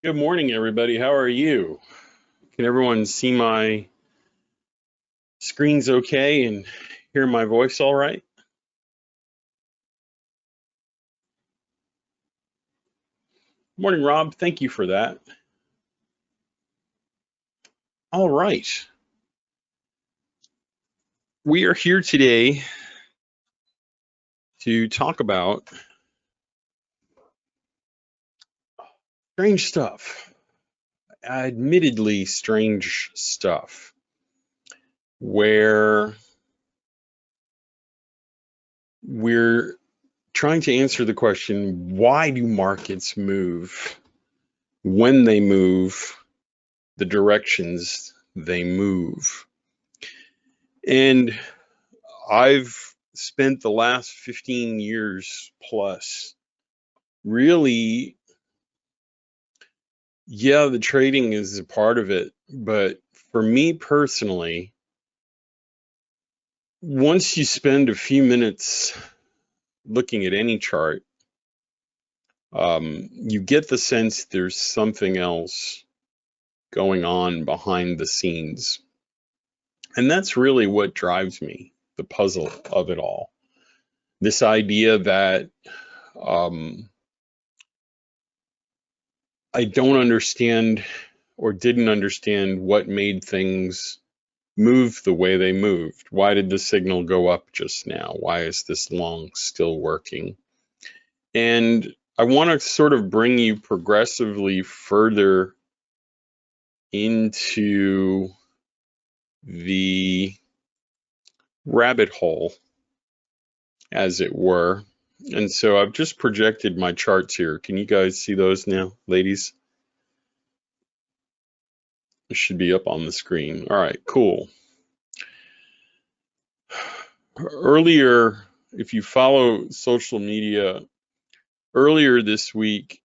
Good morning, everybody. How are you? Can everyone see my screens okay and hear my voice all right? Morning, Rob. Thank you for that. All right. We are here today to talk about strange stuff, admittedly strange stuff, where we're trying to answer the question, why do markets move when they move, the directions they move? And I've spent the last 15 years plus really, yeah, the trading is a part of it. But for me personally, once you spend a few minutes looking at any chart, you get the sense there's something else going on behind the scenes. And that's really what drives me, the puzzle of it all. This idea that I don't understand or didn't understand what made things move the way they moved. Why did the signal go up just now? Why is this long still working? And I want to sort of bring you progressively further into the rabbit hole, as it were. And so I've just projected my charts here. Can you guys see those now, ladies? It should be up on the screen. All right, cool. Earlier, if you follow social media, earlier this week,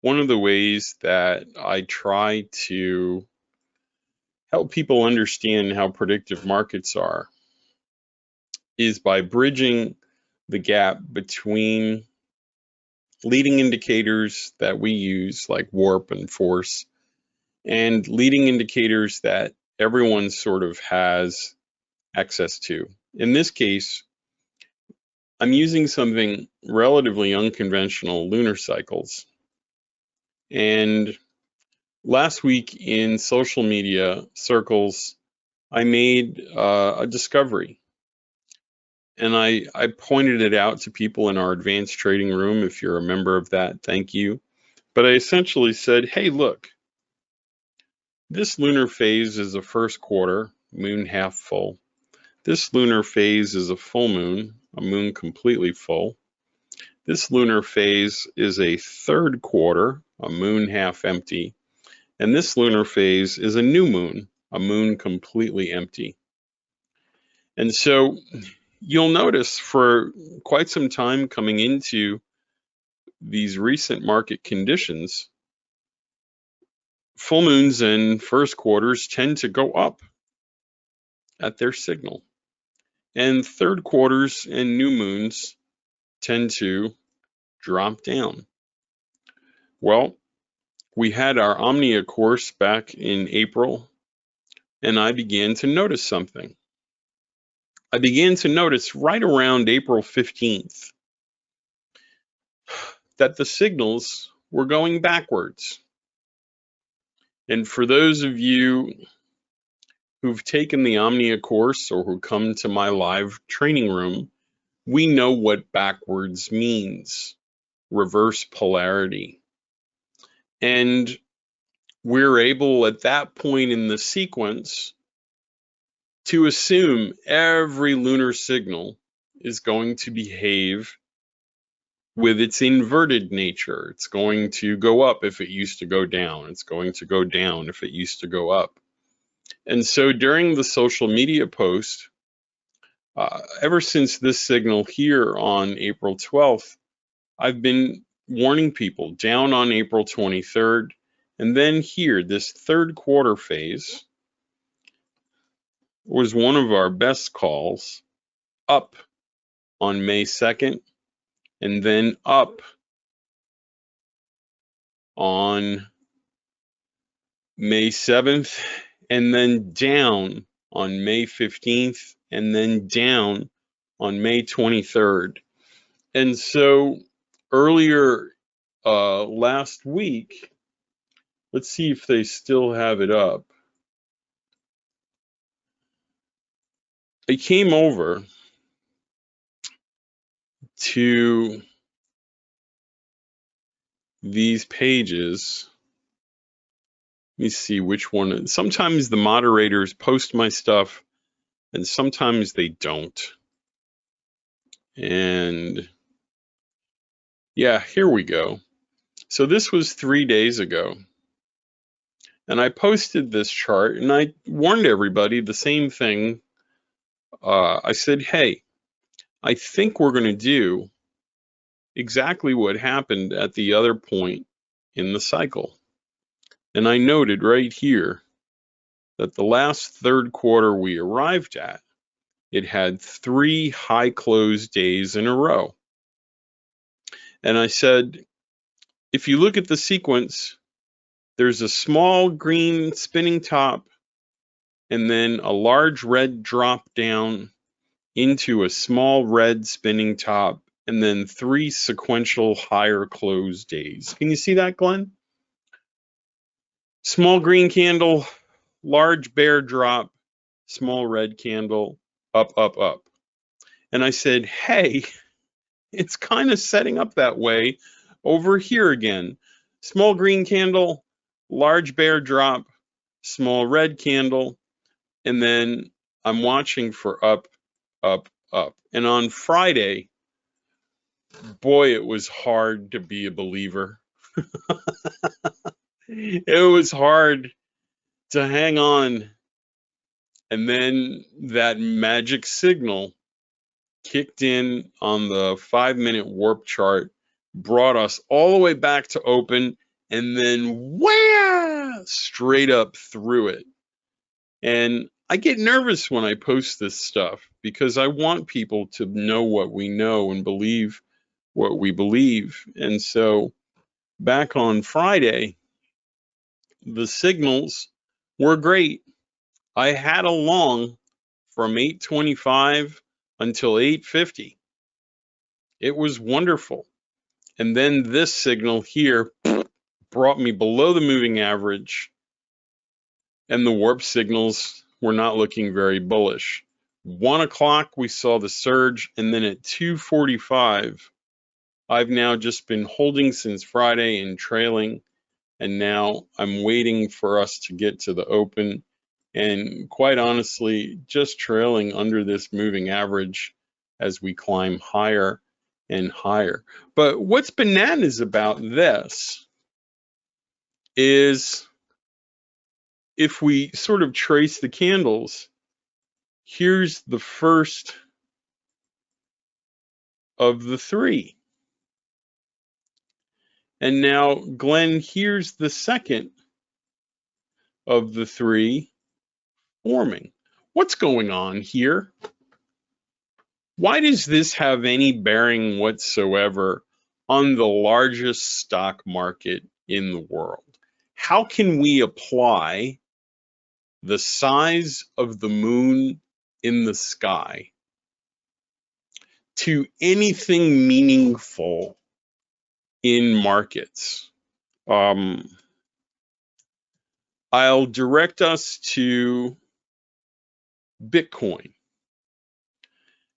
one of the ways that I try to help people understand how predictive markets are is by bridging the gap between leading indicators that we use, like warp and force, and leading indicators that everyone sort of has access to. In this case, I'm using something relatively unconventional, lunar cycles. And last week in social media circles, I made a discovery. And I pointed it out to people in our advanced trading room. If you're a member of that, thank you. But I essentially said, hey, look, this lunar phase is a first quarter, moon half full. This lunar phase is a full moon, a moon completely full. This lunar phase is a third quarter, a moon half empty. And this lunar phase is a new moon, a moon completely empty. And so you'll notice for quite some time coming into these recent market conditions, full moons and first quarters tend to go up at their signal. And third quarters and new moons tend to drop down. Well, we had our Omnia course back in April, and I began to notice something. I began to notice right around April 15th that the signals were going backwards. And for those of you who've taken the Omnia course or who come to my live training room, we know what backwards means, reverse polarity. And we're able at that point in the sequence to assume every lunar signal is going to behave with its inverted nature. It's going to go up if it used to go down. It's going to go down if it used to go up. And so during the social media post, ever since this signal here on April 12th, I've been warning people down on April 23rd, and then here, this third quarter phase was one of our best calls, up on May 2nd, and then up on May 7th, and then down on May 15th, and then down on May 23rd. And so earlier last week, let's see if they still have it up. I came over to these pages. Let me see which one. Sometimes the moderators post my stuff and sometimes they don't. And yeah, here we go. So this was 3 days ago. And I posted this chart and I warned everybody the same thing. I said, hey, I think we're going to do exactly what happened at the other point in the cycle. And I noted right here that the last third quarter we arrived at, it had 3 high close days in a row. And I said, if you look at the sequence, there's a small green spinning top and then a large red drop down into a small red spinning top and then 3 sequential higher close days. Can you see that, Glenn? Small green candle, large bear drop, small red candle, up, up, up. And I said, hey, it's kind of setting up that way over here again. Small green candle, large bear drop, small red candle, and then I'm watching for up, up, up. And on Friday, boy, it was hard to be a believer. It was hard to hang on. And then that magic signal kicked in on the 5-minute warp chart, brought us all the way back to open, and then wham, straight up through it. And I get nervous when I post this stuff because I want people to know what we know and believe what we believe. And so back on Friday, the signals were great. I had a long from 8:25 until 8:50. It was wonderful. And then this signal here brought me below the moving average, and the warp signals were not looking very bullish. 1 o'clock, we saw the surge, and then at 2:45, I've now just been holding since Friday and trailing, and now I'm waiting for us to get to the open, and quite honestly, just trailing under this moving average as we climb higher and higher. But what's bananas about this is if we sort of trace the candles, here's the first of the 3. And now, Glenn, here's the second of the 3 forming. What's going on here? Why does this have any bearing whatsoever on the largest stock market in the world? How can we apply the size of the moon in the sky to anything meaningful in markets? I'll direct us to Bitcoin.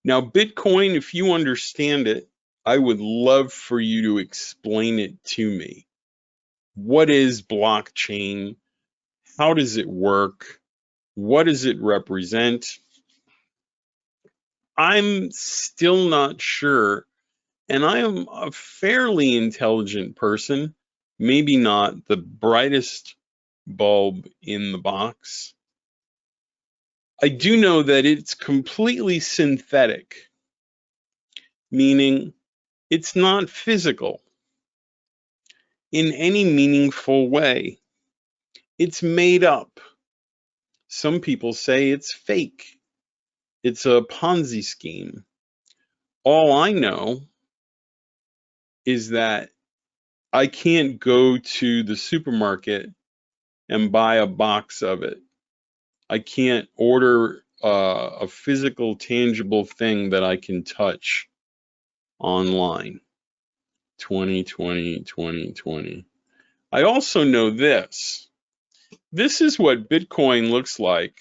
Now, Bitcoin, if you understand it, I would love for you to explain it to me. What is blockchain? How does it work? What does it represent? I'm still not sure, and I am a fairly intelligent person, maybe not the brightest bulb in the box. I do know that it's completely synthetic, meaning it's not physical in any meaningful way. It's made up. Some people say it's fake. It's a Ponzi scheme. All I know is that I can't go to the supermarket and buy a box of it. I can't order a physical, tangible thing that I can touch online. 2020, 2020. I also know this. This is what Bitcoin looks like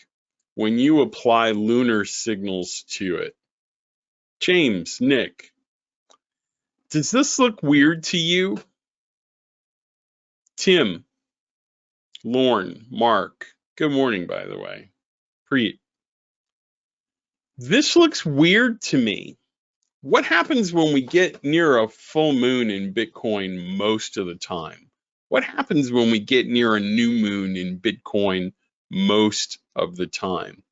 when you apply lunar signals to it. James, Nick, does this look weird to you? Tim, Lorne, Mark, good morning, by the way. Preet. This looks weird to me. What happens when we get near a full moon in Bitcoin most of the time? What happens when we get near a new moon in Bitcoin most of the time?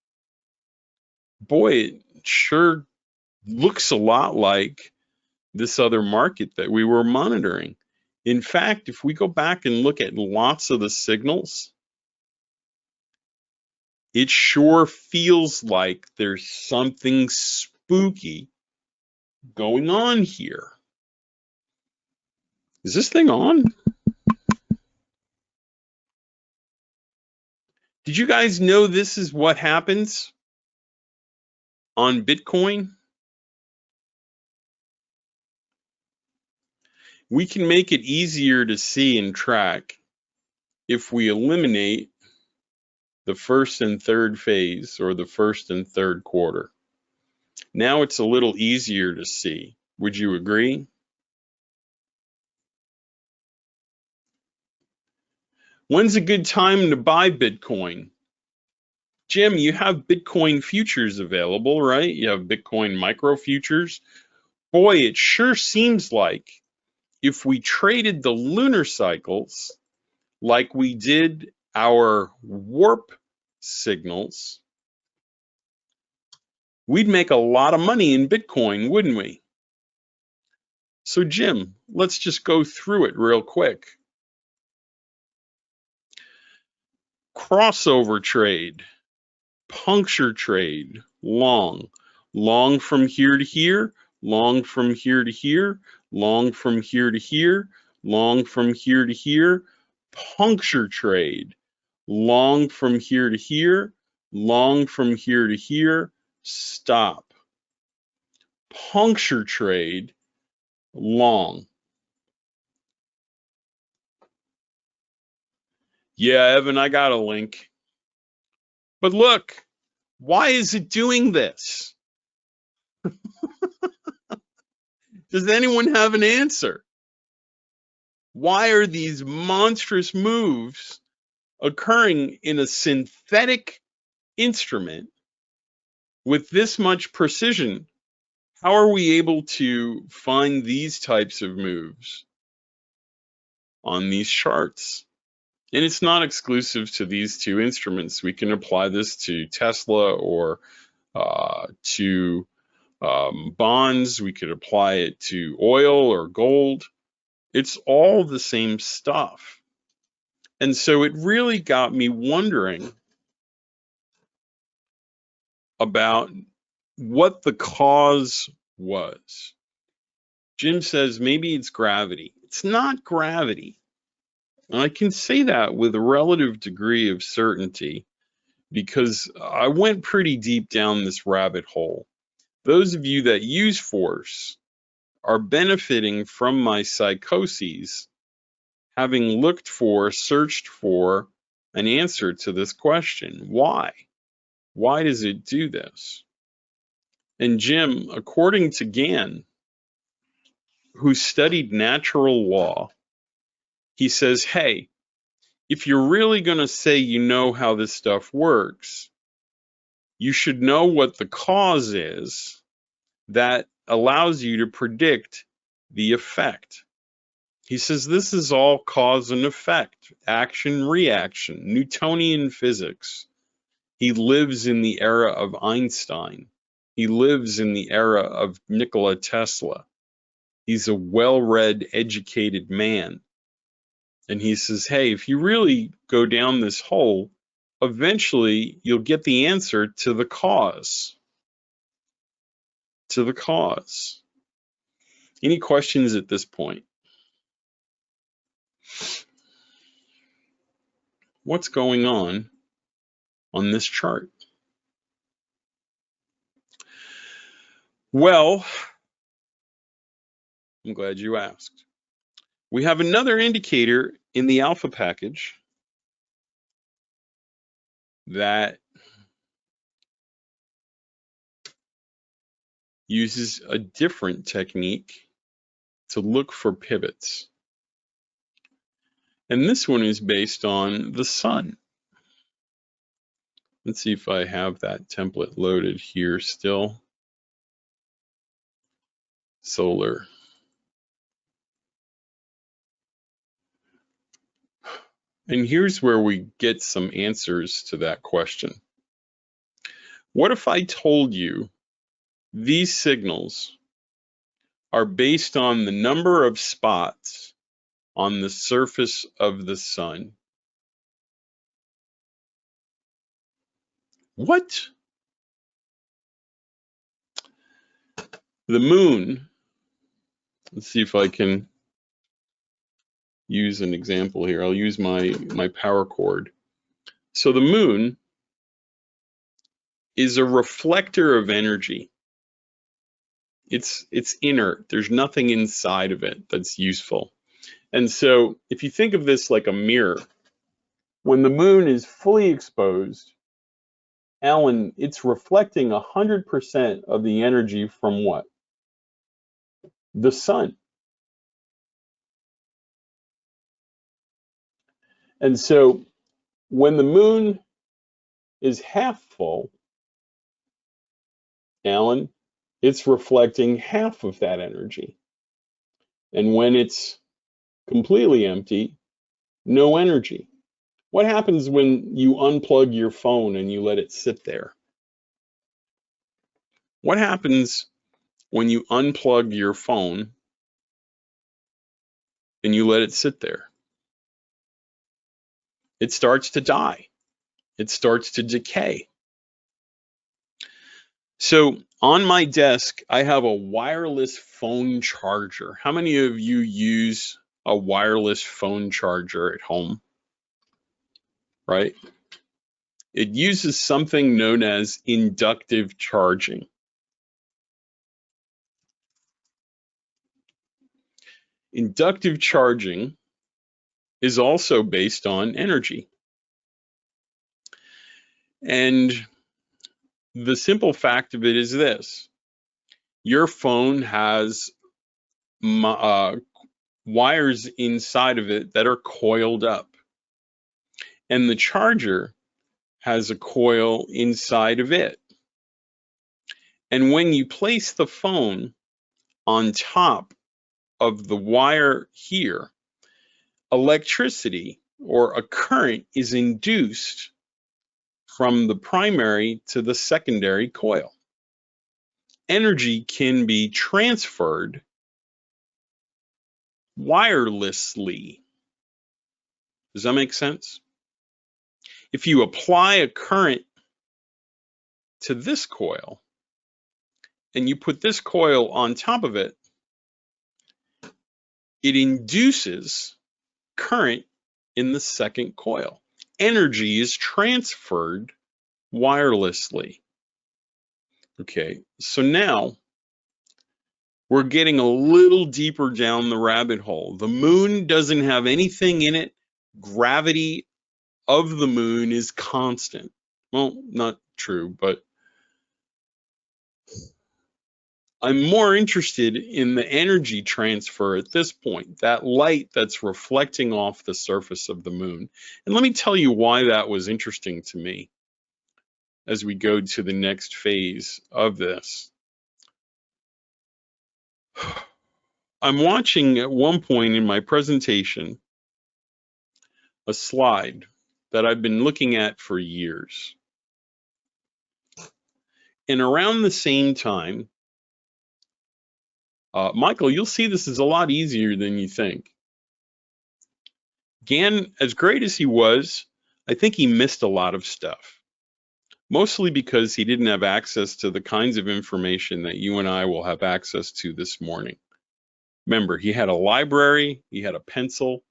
Boy, it sure looks a lot like this other market that we were monitoring. In fact, if we go back and look at lots of the signals, it sure feels like there's something spooky going on here. Is this thing on? Did you guys know this is what happens on Bitcoin? We can make it easier to see and track if we eliminate the first and third phase, or the first and third quarter. Now it's a little easier to see. Would you agree? When's a good time to buy Bitcoin? Jim, you have Bitcoin futures available, right? You have Bitcoin micro futures. Boy, it sure seems like if we traded the lunar cycles like we did our warp signals, we'd make a lot of money in Bitcoin, wouldn't we? So Jim, let's just go through it real quick. Crossover trade, puncture trade, long from here to here, long from here to here, long from here to here, long from here to here, puncture trade, long from here to here, long from here to here, stop. Puncture trade, long. Yeah, Evan, I got a link. But look, why is it doing this? Does anyone have an answer? Why are these monstrous moves occurring in a synthetic instrument with this much precision? How are we able to find these types of moves on these charts? And it's not exclusive to these two instruments. We can apply this to Tesla or to bonds. We could apply it to oil or gold. It's all the same stuff. And so it really got me wondering about what the cause was. Jim says maybe it's gravity. It's not gravity. And I can say that with a relative degree of certainty because I went pretty deep down this rabbit hole. Those of you that use force are benefiting from my psychoses, having searched for an answer to this question. Why? Why does it do this? And Jim, according to Gann, who studied natural law, he says, hey, if you're really going to say you know how this stuff works, you should know what the cause is that allows you to predict the effect. He says this is all cause and effect, action, reaction, Newtonian physics. He lives in the era of Einstein. He lives in the era of Nikola Tesla. He's a well-read, educated man. And he says, hey, if you really go down this hole, eventually you'll get the answer to the cause. To the cause. Any questions at this point? what's going on this chart? Well, I'm glad you asked. We have another indicator in the alpha package that uses a different technique to look for pivots. And this one is based on the sun. Let's see if I have that template loaded here still. Solar. And here's where we get some answers to that question. What if I told you these signals are based on the number of spots on the surface of the sun? What? The moon, let's see if I can use an example here. I'll use my power cord. So the moon is a reflector of energy. It's inert. There's nothing inside of it that's useful. And so if you think of this like a mirror, when the moon is fully exposed, Alan, it's reflecting 100% of the energy from what? The sun. And so when the moon is half full, Alan, it's reflecting half of that energy. And when it's completely empty, no energy. What happens when you unplug your phone and you let it sit there? What happens when you unplug your phone and you let it sit there? It starts to die. It starts to decay. So on my desk, I have a wireless phone charger. How many of you use a wireless phone charger at home? Right? It uses something known as inductive charging. Inductive charging is also based on energy. And the simple fact of it is this: your phone has wires inside of it that are coiled up, and the charger has a coil inside of it. And when you place the phone on top of the wire here, electricity or a current is induced from the primary to the secondary coil. Energy can be transferred wirelessly. Does that make sense? If you apply a current to this coil and you put this coil on top of it, it induces current in the second coil. Energy is transferred wirelessly. Okay, so now we're getting a little deeper down the rabbit hole. The moon doesn't have anything in it. Gravity of the moon is constant. Well, not true, but I'm more interested in the energy transfer at this point, that light that's reflecting off the surface of the moon. And let me tell you why that was interesting to me as we go to the next phase of this. I'm watching at one point in my presentation a slide that I've been looking at for years. And around the same time, Michael, you'll see this is a lot easier than you think. Gann, as great as he was, I think he missed a lot of stuff, mostly because he didn't have access to the kinds of information that you and I will have access to this morning. Remember, he had a library, he had a pencil,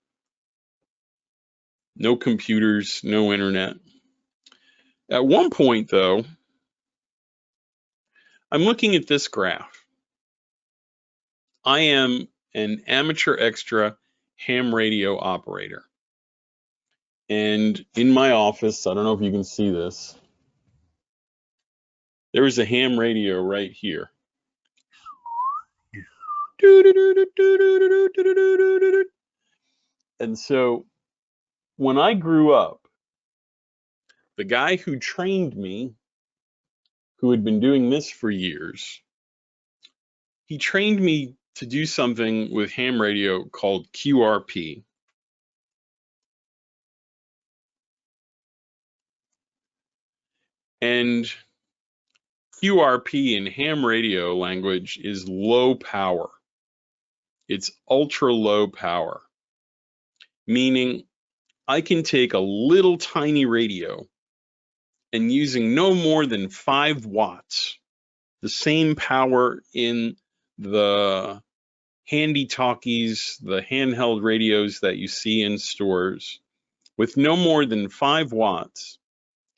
no computers, no internet. At one point, though, I'm looking at this graph. I am an amateur extra ham radio operator. And in my office, I don't know if you can see this, there is a ham radio right here. And so when I grew up, the guy who trained me, who had been doing this for years, he trained me to do something with ham radio called QRP. And QRP in ham radio language is low power. It's ultra low power, meaning I can take a little tiny radio and using no more than 5 watts, the same power in the handy talkies, the handheld radios that you see in stores, with no more than 5 watts,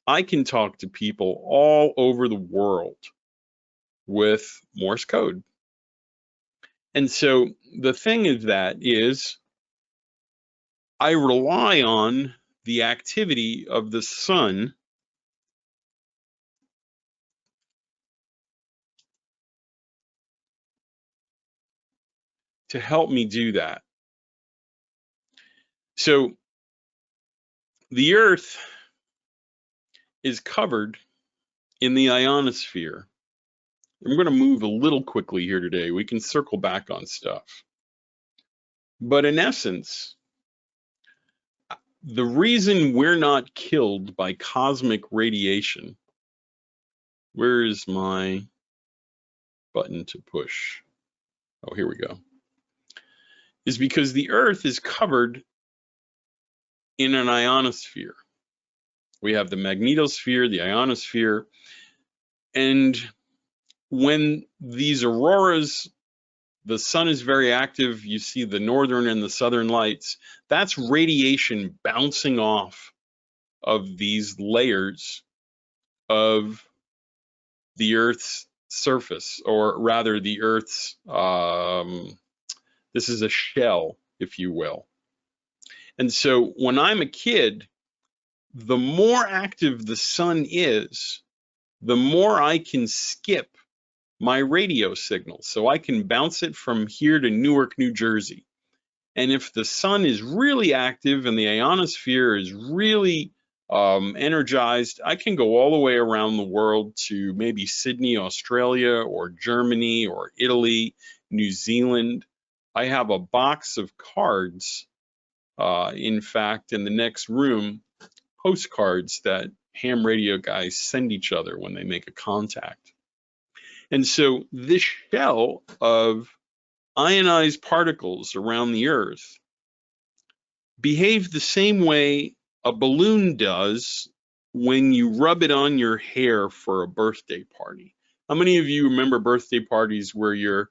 I can talk to people all over the world with Morse code. And so the thing is that is I rely on the activity of the sun to help me do that. So the Earth is covered in the ionosphere. I'm going to move a little quickly here today. We can circle back on stuff. But in essence, the reason we're not killed by cosmic radiation, where is my button to push? Oh, here we go. Is because the Earth is covered in an ionosphere. We have the magnetosphere, the ionosphere, and when these auroras, the sun is very active, you see the northern and the southern lights, that's radiation bouncing off of these layers of the Earth's surface, or rather the Earth's, this is a shell, if you will. And so when I'm a kid, the more active the sun is, the more I can skip my radio signal. So I can bounce it from here to Newark, New Jersey. And if the sun is really active and the ionosphere is really energized, I can go all the way around the world to maybe Sydney, Australia, or Germany, or Italy, New Zealand. I have a box of cards, in fact, in the next room, postcards that ham radio guys send each other when they make a contact. And so this shell of ionized particles around the Earth behave the same way a balloon does when you rub it on your hair for a birthday party. How many of you remember birthday parties where your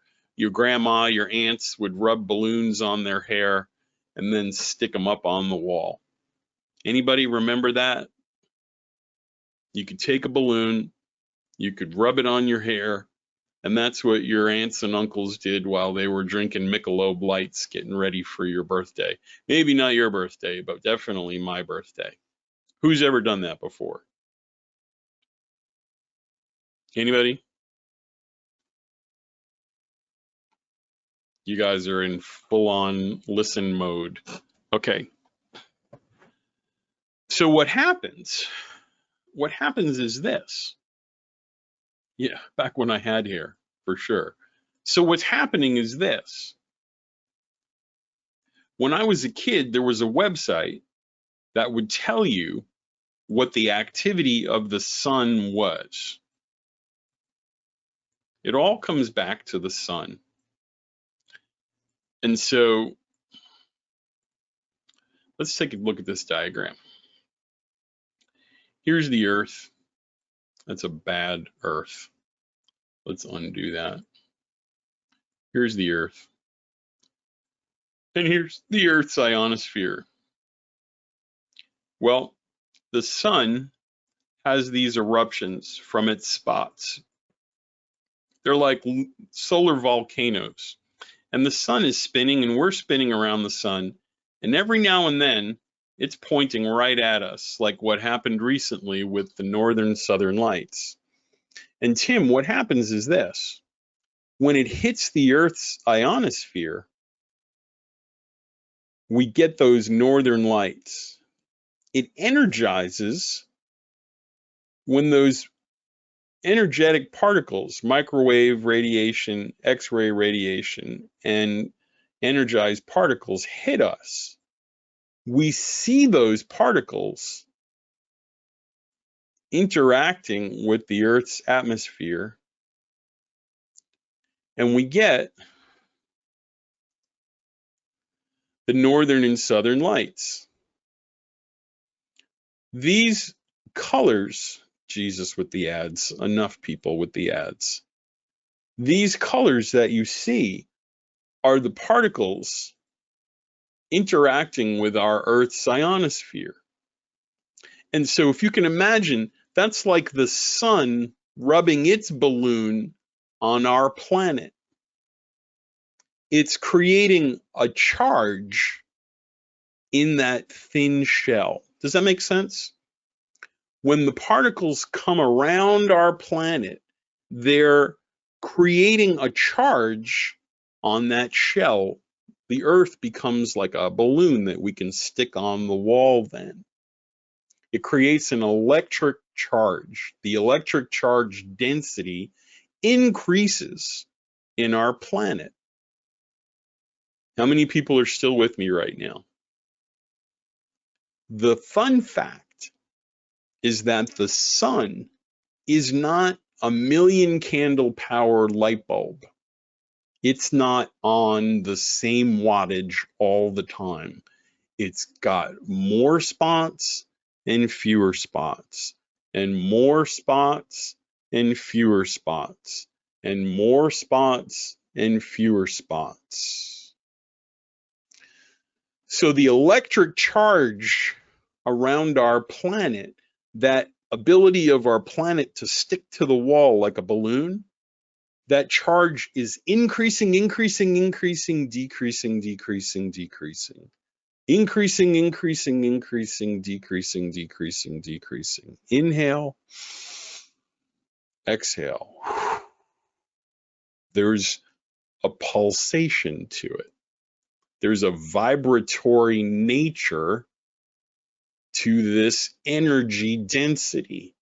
grandma, your aunts would rub balloons on their hair and then stick them up on the wall? Anybody remember that? You could take a balloon, you could rub it on your hair, and that's what your aunts and uncles did while they were drinking Michelob Lights, getting ready for your birthday. Maybe not your birthday, but definitely my birthday. Who's ever done that before? Anybody? You guys are in full-on listen mode. Okay. So what happens? What happens is this. Yeah, back when I had hair, for sure. So what's happening is this. When I was a kid, there was a website that would tell you what the activity of the sun was. It all comes back to the sun. And so let's take a look at this diagram. Here's the Earth. That's a bad Earth. Let's undo that. Here's the Earth. And here's the Earth's ionosphere. Well, the sun has these eruptions from its spots. They're like solar volcanoes. And the sun is spinning, and we're spinning around the sun. And every now and then, it's pointing right at us, like what happened recently with the northern southern lights. And Tim, what happens is this. When it hits the Earth's ionosphere, we get those northern lights. It energizes when those energetic particles, microwave radiation, X-ray radiation, and energized particles hit us. We see those particles interacting with the Earth's atmosphere, and we get the northern and southern lights. These colors, Jesus with the ads, enough people with the ads. These colors that you see are the particles interacting with our Earth's ionosphere. And so if you can imagine, that's like the sun rubbing its balloon on our planet. It's creating a charge in that thin shell. Does that make sense? When the particles come around our planet, they're creating a charge on that shell. The Earth becomes like a balloon that we can stick on the wall then. It creates an electric charge. The electric charge density increases in our planet. How many people are still with me right now? The fun fact is that the sun is not a million candle power light bulb. It's not on the same wattage all the time. It's got more spots and fewer spots, and more spots and fewer spots, and more spots and fewer spots. So the electric charge around our planet, that ability of our planet to stick to the wall like a balloon, that charge is increasing, increasing, increasing, decreasing, decreasing, decreasing. Increasing, increasing, increasing, decreasing, decreasing, decreasing. Inhale, exhale. There's a pulsation to it. There's a vibratory nature to this energy density.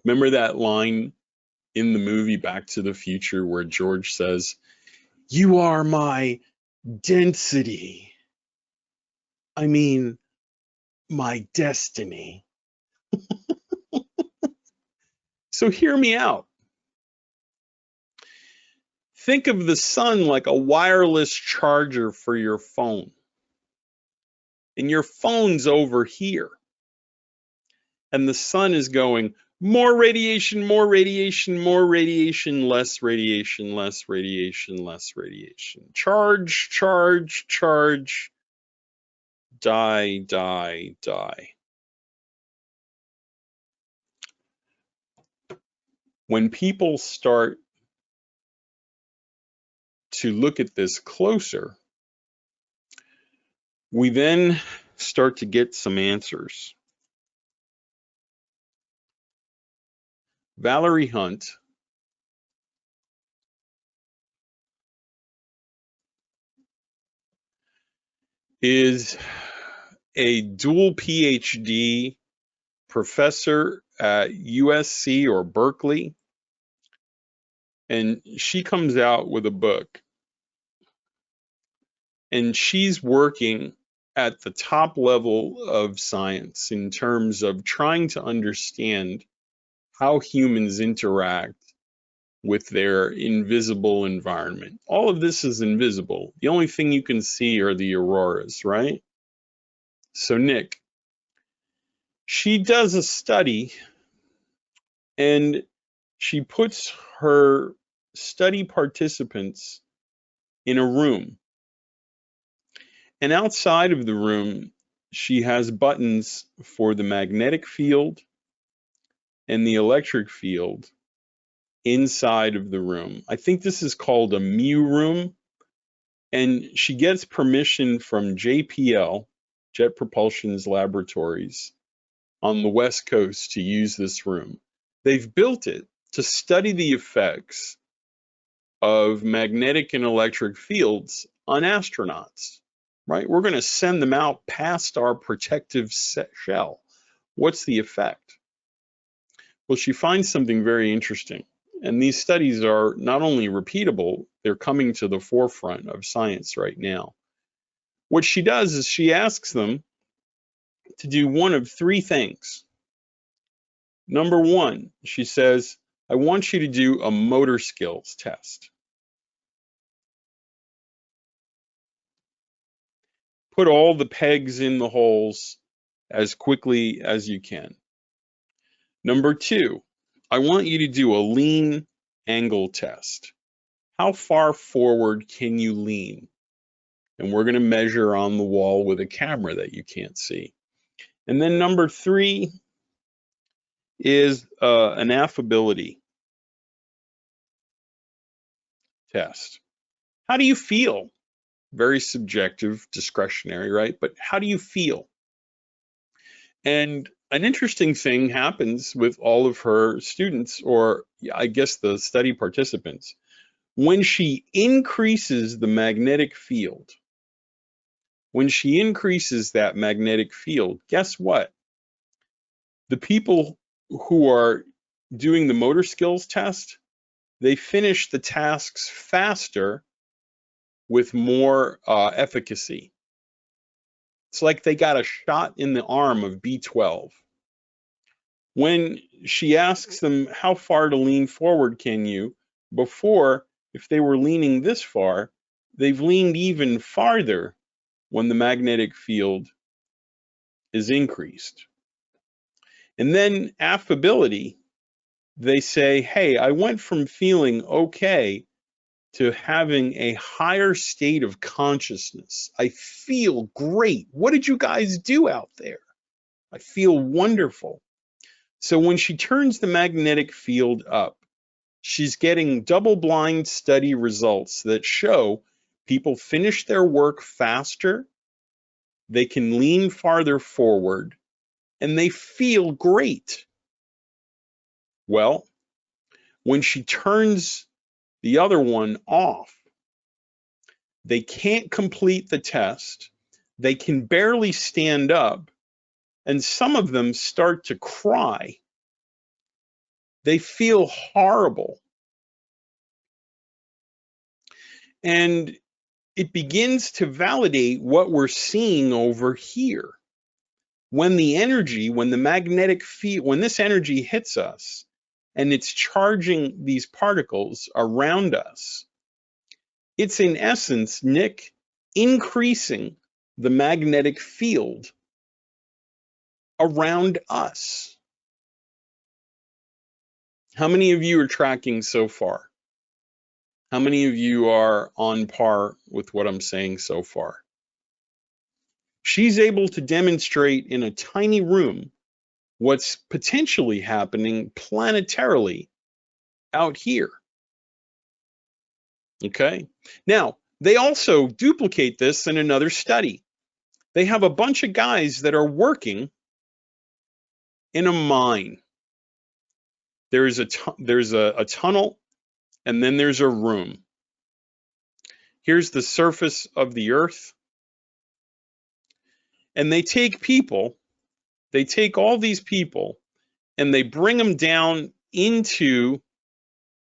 Remember that line in the movie Back to the Future where George says, "You are my density. I mean, my destiny." So hear me out. Think of the sun like a wireless charger for your phone. And your phone's over here. And the sun is going, more radiation, more radiation, more radiation, less radiation, less radiation, less radiation. Charge, charge, charge. Die, die, die. When people start to look at this closer, we then start to get some answers. Valerie Hunt is a dual PhD professor at USC or Berkeley, and she comes out with a book, and she's working at the top level of science in terms of trying to understand how humans interact with their invisible environment. All of this is invisible. The only thing you can see are the auroras, right? So Nick, she does a study and she puts her study participants in a room. And outside of the room, she has buttons for the magnetic field and the electric field inside of the room. I think this is called a mu room, and she gets permission from JPL, Jet Propulsion's laboratories on the West Coast, to use this room. They've built it to study the effects of magnetic and electric fields on astronauts, right? We're going to send them out past our protective shell. What's the effect? Well, she finds something very interesting. And these studies are not only repeatable, they're coming to the forefront of science right now. What she does is she asks them to do one of three things. Number one, she says, I want you to do a motor skills test. Put all the pegs in the holes as quickly as you can. Number two, I want you to do a lean angle test. How far forward can you lean? And we're going to measure on the wall with a camera that you can't see. And then number three is an affability test. How do you feel? Very subjective, discretionary, right? But how do you feel? And an interesting thing happens with all of her students, or I guess the study participants. When she increases the magnetic field, when she increases that magnetic field, guess what? The people who are doing the motor skills test, they finish the tasks faster with more efficacy. It's like they got a shot in the arm of B12. When she asks them how far to lean forward can you, before, if they were leaning this far, they've leaned even farther when the magnetic field is increased. And then affability, they say, hey, I went from feeling okay to having a higher state of consciousness. I feel great. What did you guys do out there? I feel wonderful. So when she turns the magnetic field up, she's getting double-blind study results that show people finish their work faster, they can lean farther forward, and they feel great. Well, when she turns the other one off, they can't complete the test, they can barely stand up, and some of them start to cry. They feel horrible. And it begins to validate what we're seeing over here. When the magnetic field, when this energy hits us and it's charging these particles around us, it's in essence, Nick, increasing the magnetic field around us. How many of you are tracking so far? How many of you are on par with what I'm saying so far? She's able to demonstrate in a tiny room what's potentially happening planetarily out here. Okay. Now, they also duplicate this in another study. They have a bunch of guys that are working in a mine. There's a tunnel, and then there's a room. Here's the surface of the earth. And they take all these people, and they bring them down into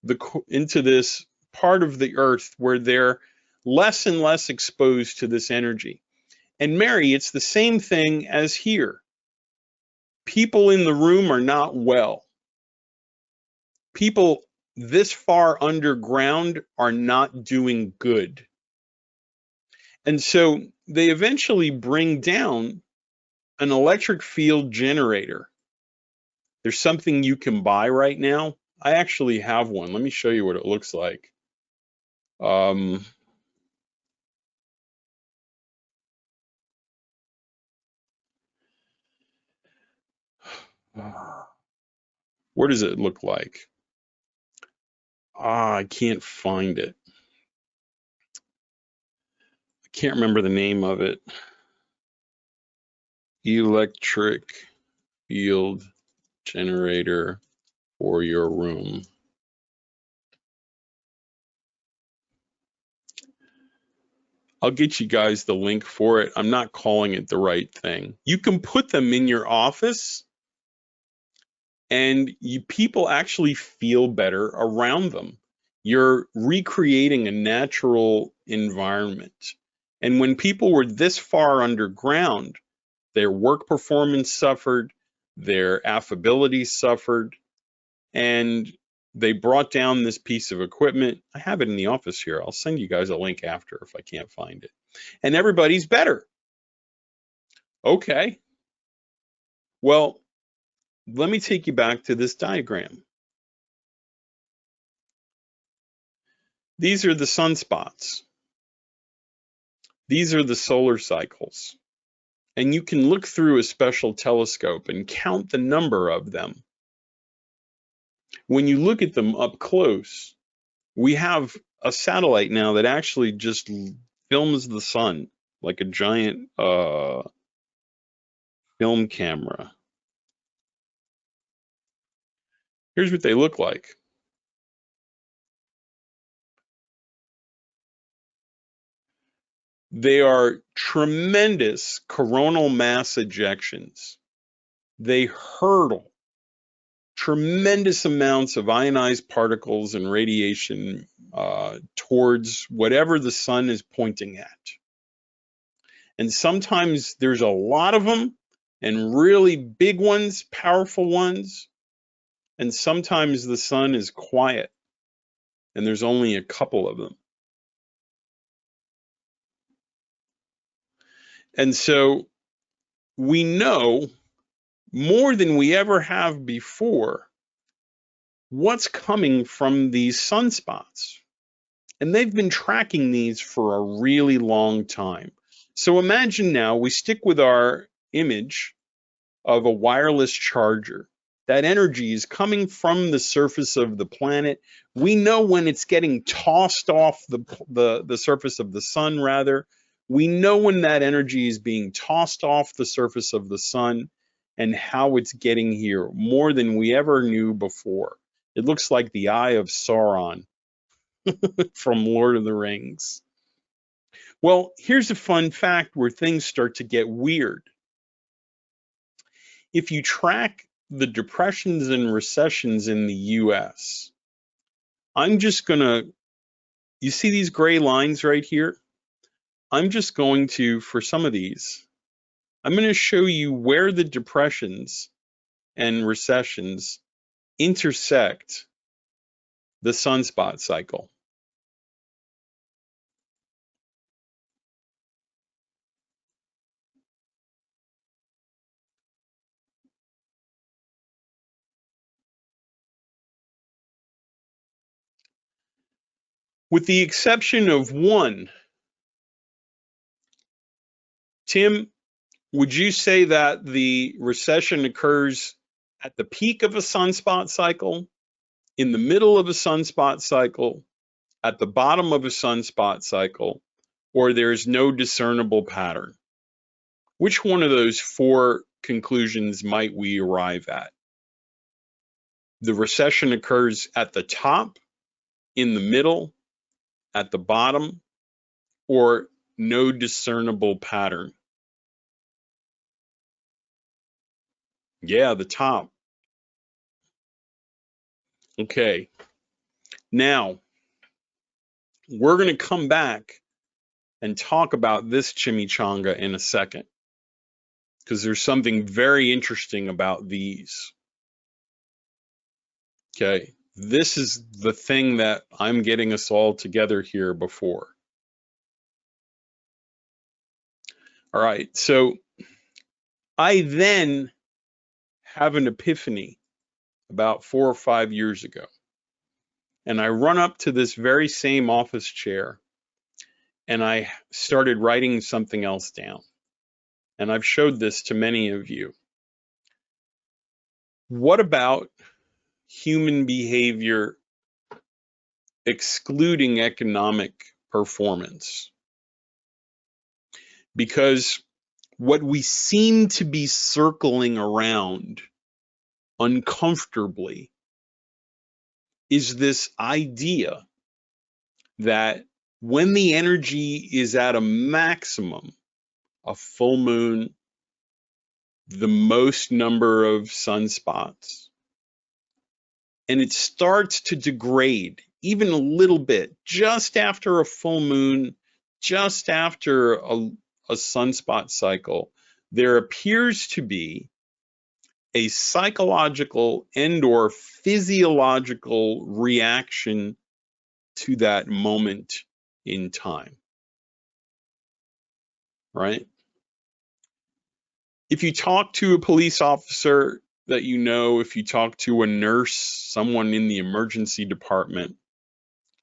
this part of the earth where they're less and less exposed to this energy. And Mary, it's the same thing as here. People in the room are not well. People this far underground are not doing good. And so they eventually bring down an electric field generator. There's something you can buy right now. I actually have one. Let me show you what it looks like. What does it look like? I can't find it. I can't remember the name of it. Electric field generator for your room. I'll get you guys the link for it. I'm not calling it the right thing. You can put them in your office and people actually feel better around them. You're recreating a natural environment. And when people were this far underground, their work performance suffered, their affability suffered, and they brought down this piece of equipment. I have it in the office here. I'll send you guys a link after if I can't find it. And everybody's better. Okay. Well, let me take you back to this diagram. These are the sunspots. These are the solar cycles. And you can look through a special telescope and count the number of them. When you look at them up close, we have a satellite now that actually just films the sun like a giant film camera. Here's what they look like. They are tremendous coronal mass ejections. They hurtle tremendous amounts of ionized particles and radiation towards whatever the sun is pointing at. And sometimes there's a lot of them and really big ones, powerful ones. And sometimes the sun is quiet and there's only a couple of them. And so we know more than we ever have before what's coming from these sunspots. And they've been tracking these for a really long time. So imagine now we stick with our image of a wireless charger. That energy is coming from the surface of the planet. We know when it's getting tossed off the surface of the sun, rather. We know when that energy is being tossed off the surface of the sun and how it's getting here more than we ever knew before. It looks like the eye of Sauron from Lord of the Rings. Well, here's a fun fact where things start to get weird. If you track the depressions and recessions in the US, I'm just gonna, you see these gray lines right here? I'm just going to, for some of these, I'm gonna show you where the depressions and recessions intersect the sunspot cycle. With the exception of one, Tim, would you say that the recession occurs at the peak of a sunspot cycle, in the middle of a sunspot cycle, at the bottom of a sunspot cycle, or there's no discernible pattern? Which one of those four conclusions might we arrive at? The recession occurs at the top, in the middle, at the bottom, or no discernible pattern? Yeah, the top. Okay. Now, we're going to come back and talk about this chimichanga in a second, because there's something very interesting about these. Okay. This is the thing that I'm getting us all together here before. All right. So I then have an epiphany about 4 or 5 years ago. And I run up to this very same office chair and I started writing something else down. And I've showed this to many of you. What about human behavior excluding economic performance? Because what we seem to be circling around uncomfortably is this idea that when the energy is at a maximum, a full moon, the most number of sunspots, and it starts to degrade even a little bit just after a full moon, just after a sunspot cycle, there appears to be a psychological and or physiological reaction to that moment in time, right? If you talk to a police officer that you know, if you talk to a nurse, someone in the emergency department,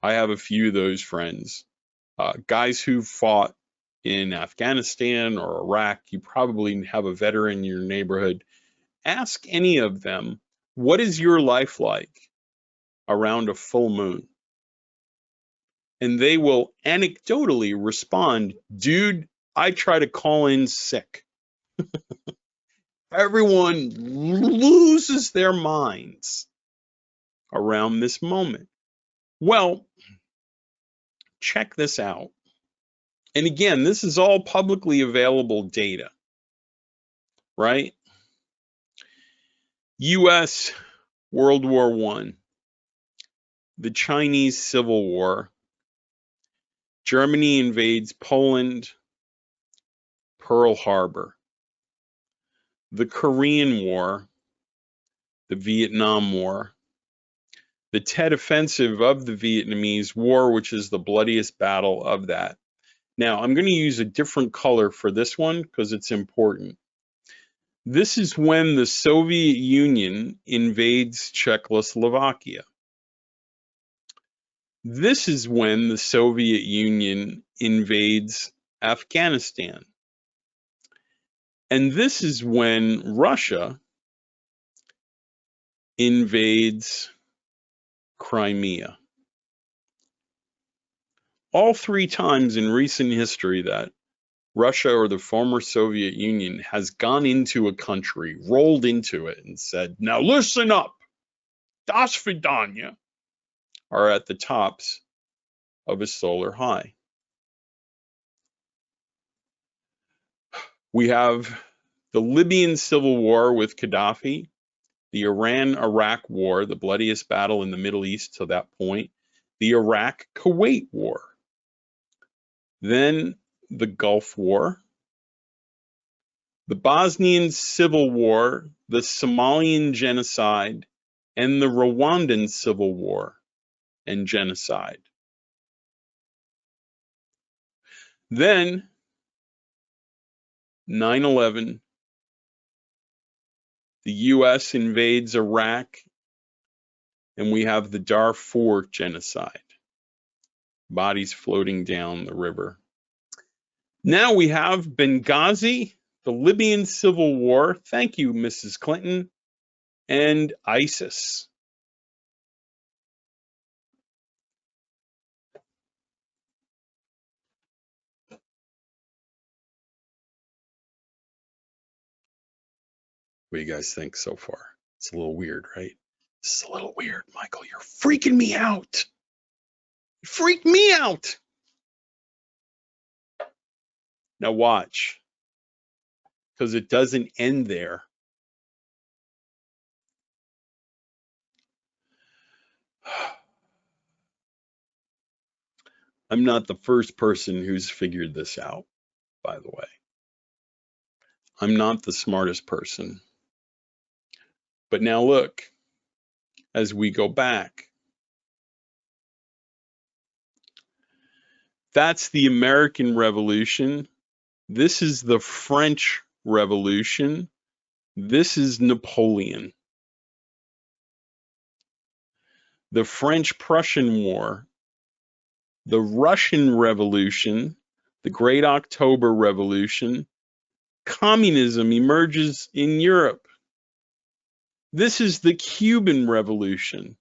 I have a few of those friends, guys who fought in Afghanistan or Iraq, you probably have a veteran in your neighborhood. Ask any of them, what is your life like around a full moon? And they will anecdotally respond, dude, I try to call in sick. Everyone loses their minds around this moment. Well, check this out. And again, this is all publicly available data, right? US World War I, the Chinese Civil War, Germany invades Poland, Pearl Harbor, the Korean War, the Vietnam War, the Tet Offensive of the Vietnamese War, which is the bloodiest battle of that. Now, I'm going to use a different color for this one because it's important. This is when the Soviet Union invades Czechoslovakia. This is when the Soviet Union invades Afghanistan. And this is when Russia invades Crimea. All three times in recent history that Russia or the former Soviet Union has gone into a country, rolled into it, and said, now listen up, das Vidanya, are at the tops of a solar high. We have the Libyan civil war with Gaddafi, the Iran-Iraq war, the bloodiest battle in the Middle East to that point, the Iraq-Kuwait war, then the Gulf War, the Bosnian Civil War, the Somalian genocide, and the Rwandan Civil War and genocide. Then 9/11, the US invades Iraq, and we have the Darfur genocide, bodies floating down the river. Now we have Benghazi, the Libyan civil war, thank you, Mrs. Clinton, and ISIS. What do you guys think so far? It's a little weird, right? This is a little weird, Michael. You're freaking me out. You freaked me out. Now watch, because it doesn't end there. I'm not the first person who's figured this out, by the way. I'm not the smartest person. But now look, as we go back, that's the American Revolution. This is the French Revolution. This is Napoleon. The French-Prussian War, the Russian Revolution, the Great October Revolution, communism emerges in Europe. This is the Cuban Revolution.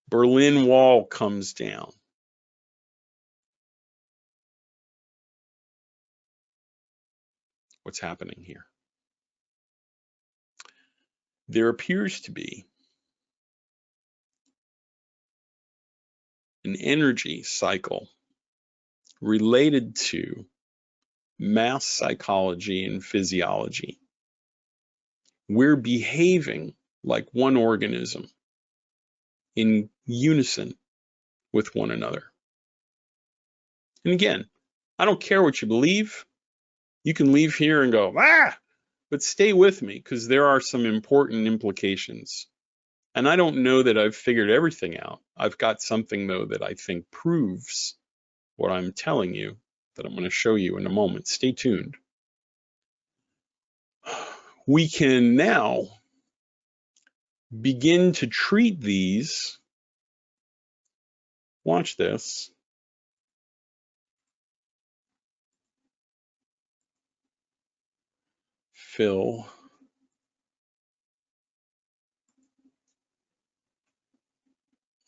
Berlin Wall comes down. What's happening here? There appears to be an energy cycle related to mass psychology and physiology. We're behaving like one organism in unison with one another. And again, I don't care what you believe. You can leave here and go, but stay with me because there are some important implications. And I don't know that I've figured everything out. I've got something, though, that I think proves what I'm telling you that I'm going to show you in a moment. Stay tuned. We can now begin to treat these. Watch this. Fill.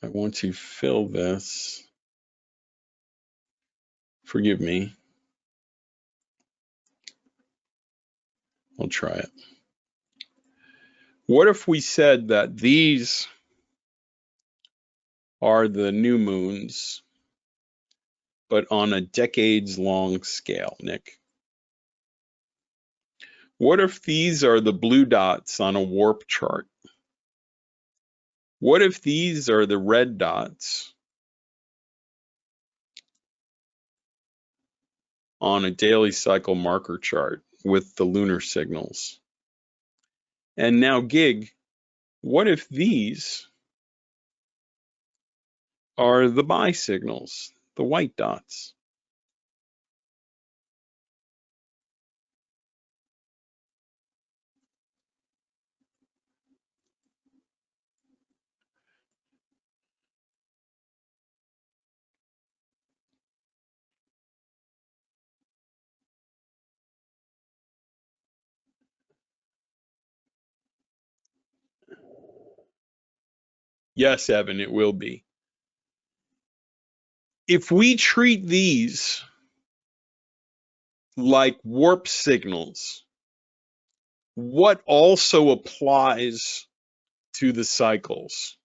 I want to fill this. Forgive me. I'll try it. What if we said that these are the new moons, but on a decades-long scale, Nick? What if these are the blue dots on a warp chart? What if these are the red dots on a daily cycle marker chart with the lunar signals? And now, Gig, what if these are the bi-signals, the white dots? Yes, Evan, it will be. If we treat these like warp signals, what also applies to the cycles?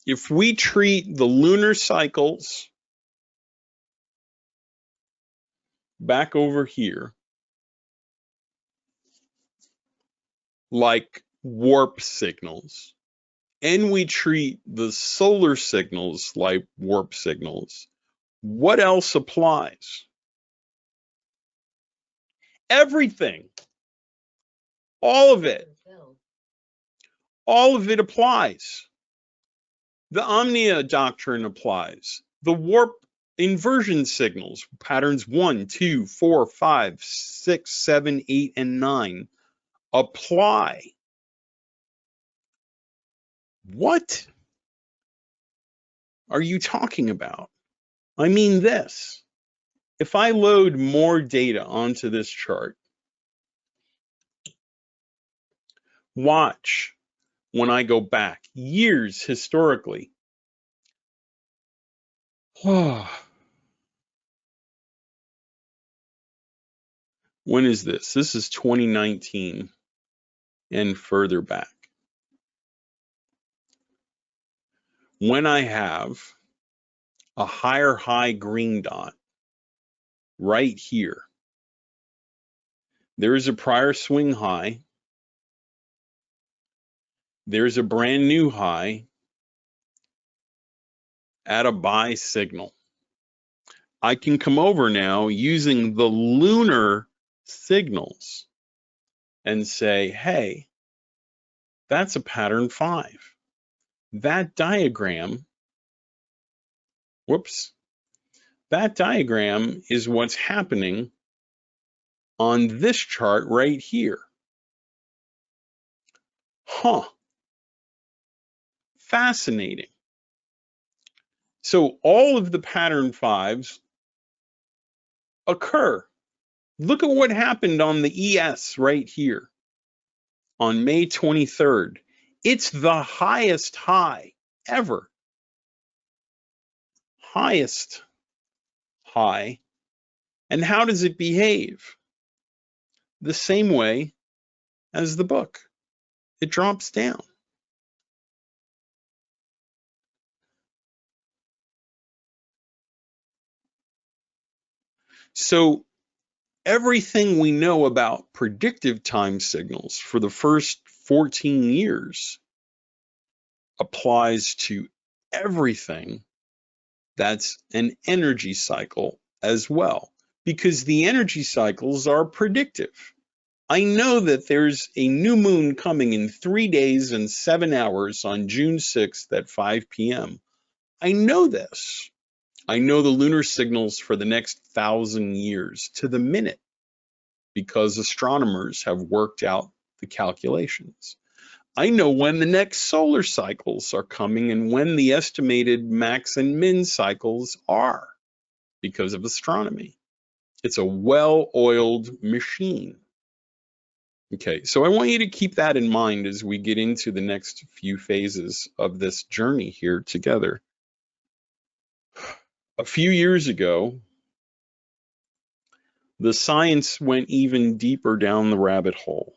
If we treat the lunar cycles back over here like warp signals, and we treat the solar signals like warp signals, what else applies? Everything. All of it. All of it applies. The Omnia doctrine applies. The warp inversion signals, patterns 1, 2, 4, 5, 6, 7, 8, and 9 apply. What are you talking about? I mean this. If I load more data onto this chart, watch when I go back years historically. When is this? This is 2019 and further back. When I have a higher high green dot right here, there is a prior swing high, there's a brand new high at a buy signal. I can come over now using the lunar signals and say, hey, that's a pattern 5. That diagram, that diagram is what's happening on this chart right here. Fascinating. So all of the pattern 5s occur. Look at what happened on the ES right here. on May 23rd. It's the highest high ever. Highest high. And how does it behave? The same way as the book. It drops down. So everything we know about predictive time signals for the first 14 years applies to everything that's an energy cycle as well, because the energy cycles are predictive. I know that there's a new moon coming in 3 days and 7 hours on June 6th at 5 p.m. I know this. I know the lunar signals for the next 1,000 years to the minute because astronomers have worked out the calculations. I know when the next solar cycles are coming and when the estimated max and min cycles are because of astronomy. It's a well-oiled machine. Okay, so I want you to keep that in mind as we get into the next few phases of this journey here together. A few years ago, the science went even deeper down the rabbit hole.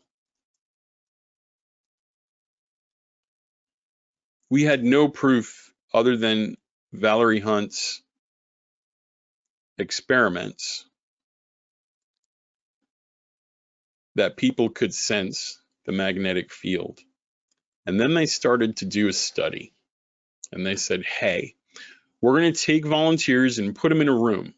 We had no proof other than Valerie Hunt's experiments that people could sense the magnetic field. And then they started to do a study. And they said, hey, we're going to take volunteers and put them in a room.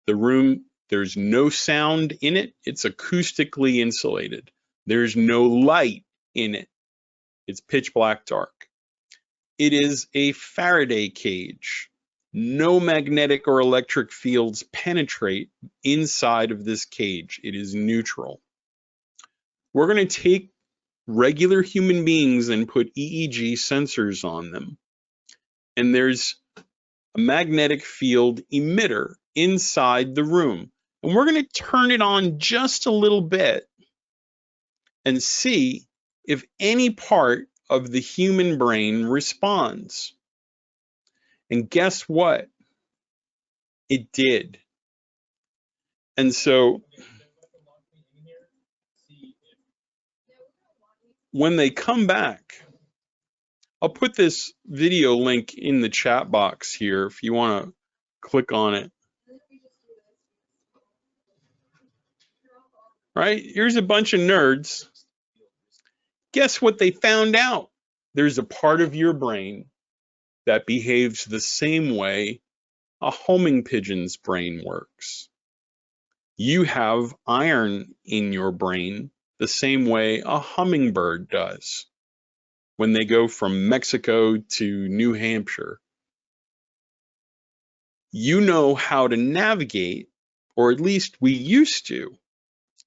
The room, there's no sound in it. It's acoustically insulated. There's no light in it. It's pitch black dark. It is a Faraday cage. No magnetic or electric fields penetrate inside of this cage. It is neutral. We're going to take regular human beings and put EEG sensors on them. And there's a magnetic field emitter inside the room. And we're going to turn it on just a little bit and see if any part of the human brain responds. And guess what? It did. And so when they come back, I'll put this video link in the chat box here if you want to click on it. Right? Here's a bunch of nerds. Guess what they found out? There's a part of your brain that behaves the same way a homing pigeon's brain works. You have iron in your brain the same way a hummingbird does when they go from Mexico to New Hampshire. You know how to navigate, or at least we used to,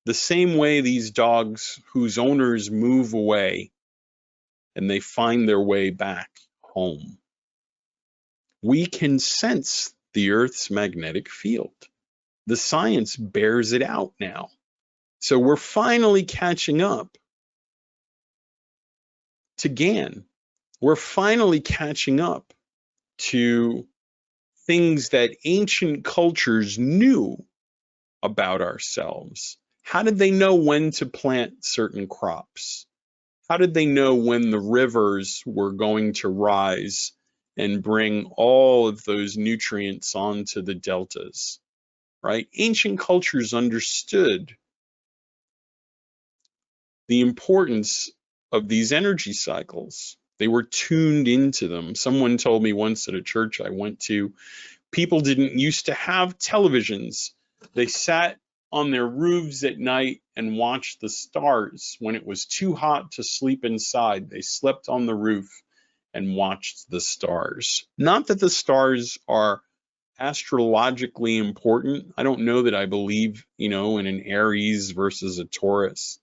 the same way these dogs whose owners move away and they find their way back home. We can sense the Earth's magnetic field. The science bears it out now. So we're finally catching up to GAN. We're finally catching up to things that ancient cultures knew about ourselves. How did they know when to plant certain crops? How did they know when the rivers were going to rise and bring all of those nutrients onto the deltas, right? Ancient cultures understood the importance of these energy cycles. They were tuned into them. Someone told me once at a church I went to, people didn't used to have televisions. They sat on their roofs at night and watched the stars. When it was too hot to sleep inside, they slept on the roof and watched the stars. Not that the stars are astrologically important. I don't know that I believe, in an Aries versus a Taurus.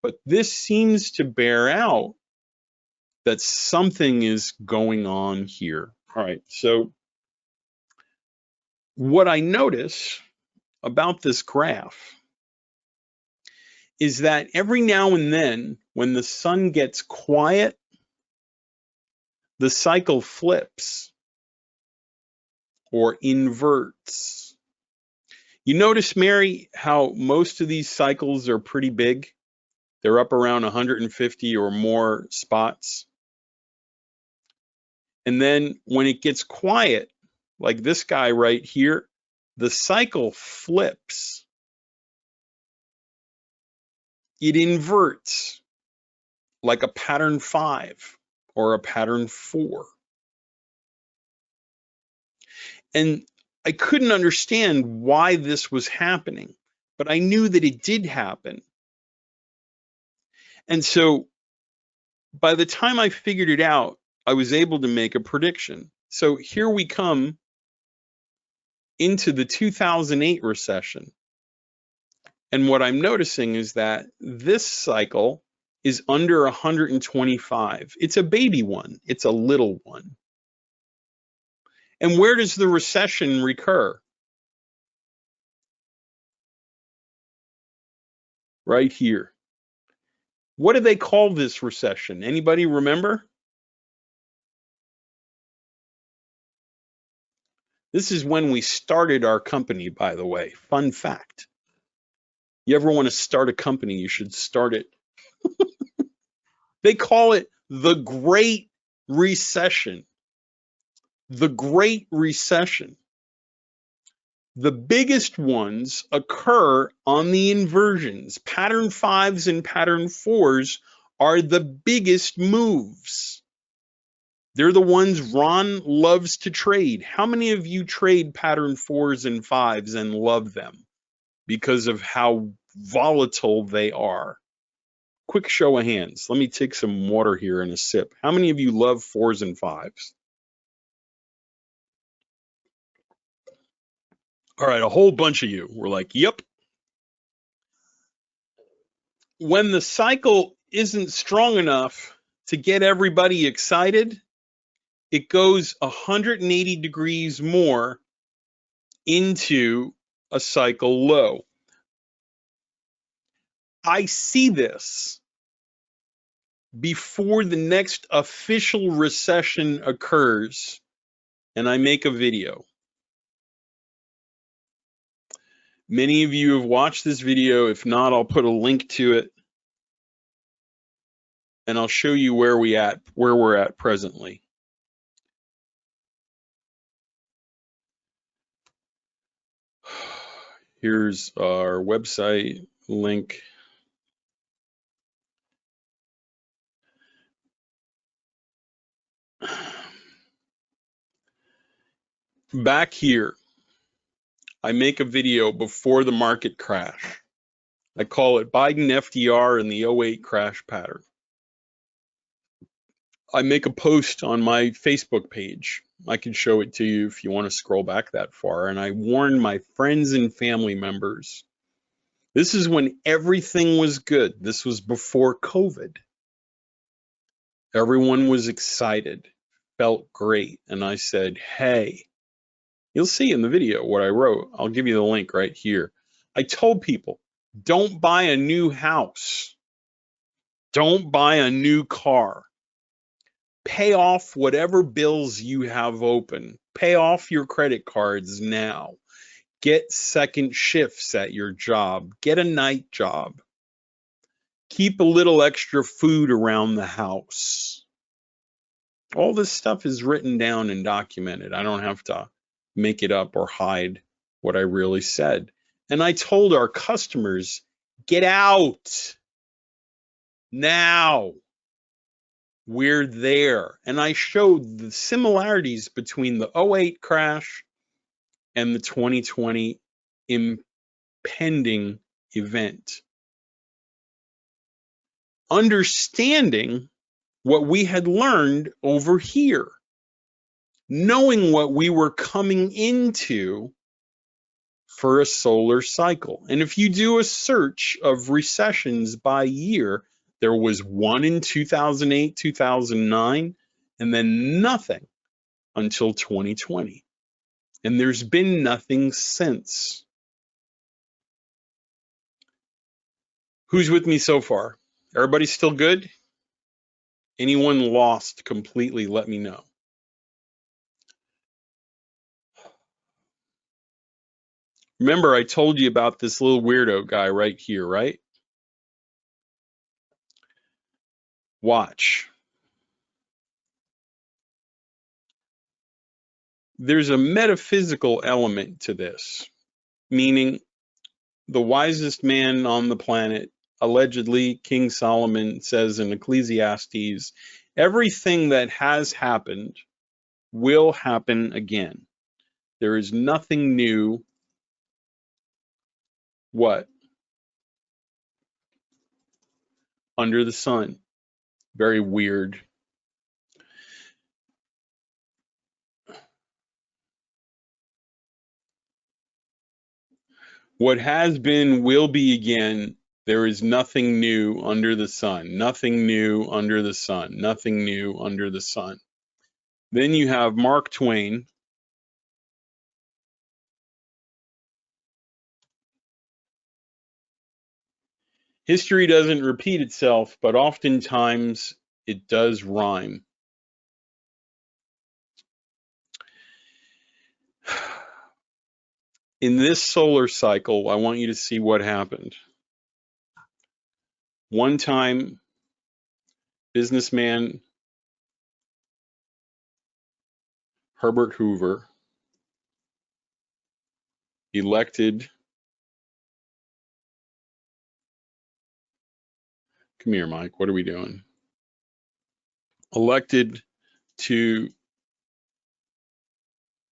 But this seems to bear out that something is going on here. All right, so what I notice about this graph is that every now and then, when the sun gets quiet, the cycle flips or inverts. You notice, Mary, how most of these cycles are pretty big? They're up around 150 or more spots. And then when it gets quiet, like this guy right here, the cycle flips. It inverts like a pattern 5 or a pattern 4. And I couldn't understand why this was happening, but I knew that it did happen. And so by the time I figured it out, I was able to make a prediction. So here we come into the 2008 recession. And what I'm noticing is that this cycle is under 125. It's a baby one. It's a little one. And where does the recession recur? Right here. What do they call this recession? Anybody remember? This is when we started our company, by the way. Fun fact. You ever want to start a company, you should start it. They call it the Great Recession. The Great Recession. The biggest ones occur on the inversions. Pattern 5s and pattern 4s are the biggest moves. They're the ones Ron loves to trade. How many of you trade pattern 4s and 5s and love them because of how volatile they are? Quick show of hands. Let me take some water here in a sip. How many of you love 4s and 5s? All right, a whole bunch of you were like, yep. When the cycle isn't strong enough to get everybody excited, it goes 180 degrees more into a cycle low. I see this before the next official recession occurs, and I make a video. Many of you have watched this video. If not, I'll put a link to it, and I'll show you where we're at presently. Here's our website link. Back here, I make a video before the market crash. I call it Biden FDR and the 08 crash pattern. I make a post on my Facebook page. I can show it to you if you want to scroll back that far. And I warn my friends and family members. This is when everything was good. This was before COVID. Everyone was excited, felt great. And I said, hey, you'll see in the video what I wrote. I'll give you the link right here. I told people, don't buy a new house. Don't buy a new car. Pay off whatever bills you have open. Pay off your credit cards now. Get second shifts at your job. Get a night job. Keep a little extra food around the house. All this stuff is written down and documented. I don't have to make it up or hide what I really said. And I told our customers, get out now. We're there. And I showed the similarities between the 08 crash and the 2020 impending event. Understanding what we had learned over here, knowing what we were coming into for a solar cycle. And if you do a search of recessions by year, there was one in 2008, 2009, and then nothing until 2020. And there's been nothing since. Who's with me so far? Everybody still good? Anyone lost completely, let me know. Remember, I told you about this little weirdo guy right here, right? Watch. There's a metaphysical element to this, meaning the wisest man on the planet, allegedly King Solomon says in Ecclesiastes, everything that has happened will happen again. There is nothing new. What? Under the sun. Very weird. What has been will be again. There is nothing new under the sun. Nothing new under the sun. Nothing new under the sun. Then you have Mark Twain. History doesn't repeat itself, but oftentimes it does rhyme. In this solar cycle, I want you to see what happened. One time, businessman Herbert Hoover elected, come here, Mike, what are we doing? Elected to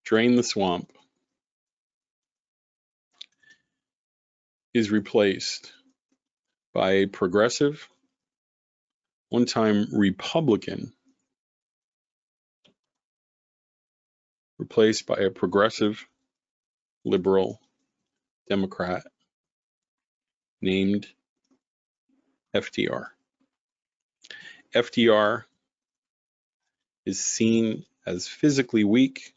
drain the swamp is replaced by a progressive, one-time Republican, replaced by a progressive liberal Democrat named FDR. FDR is seen as physically weak,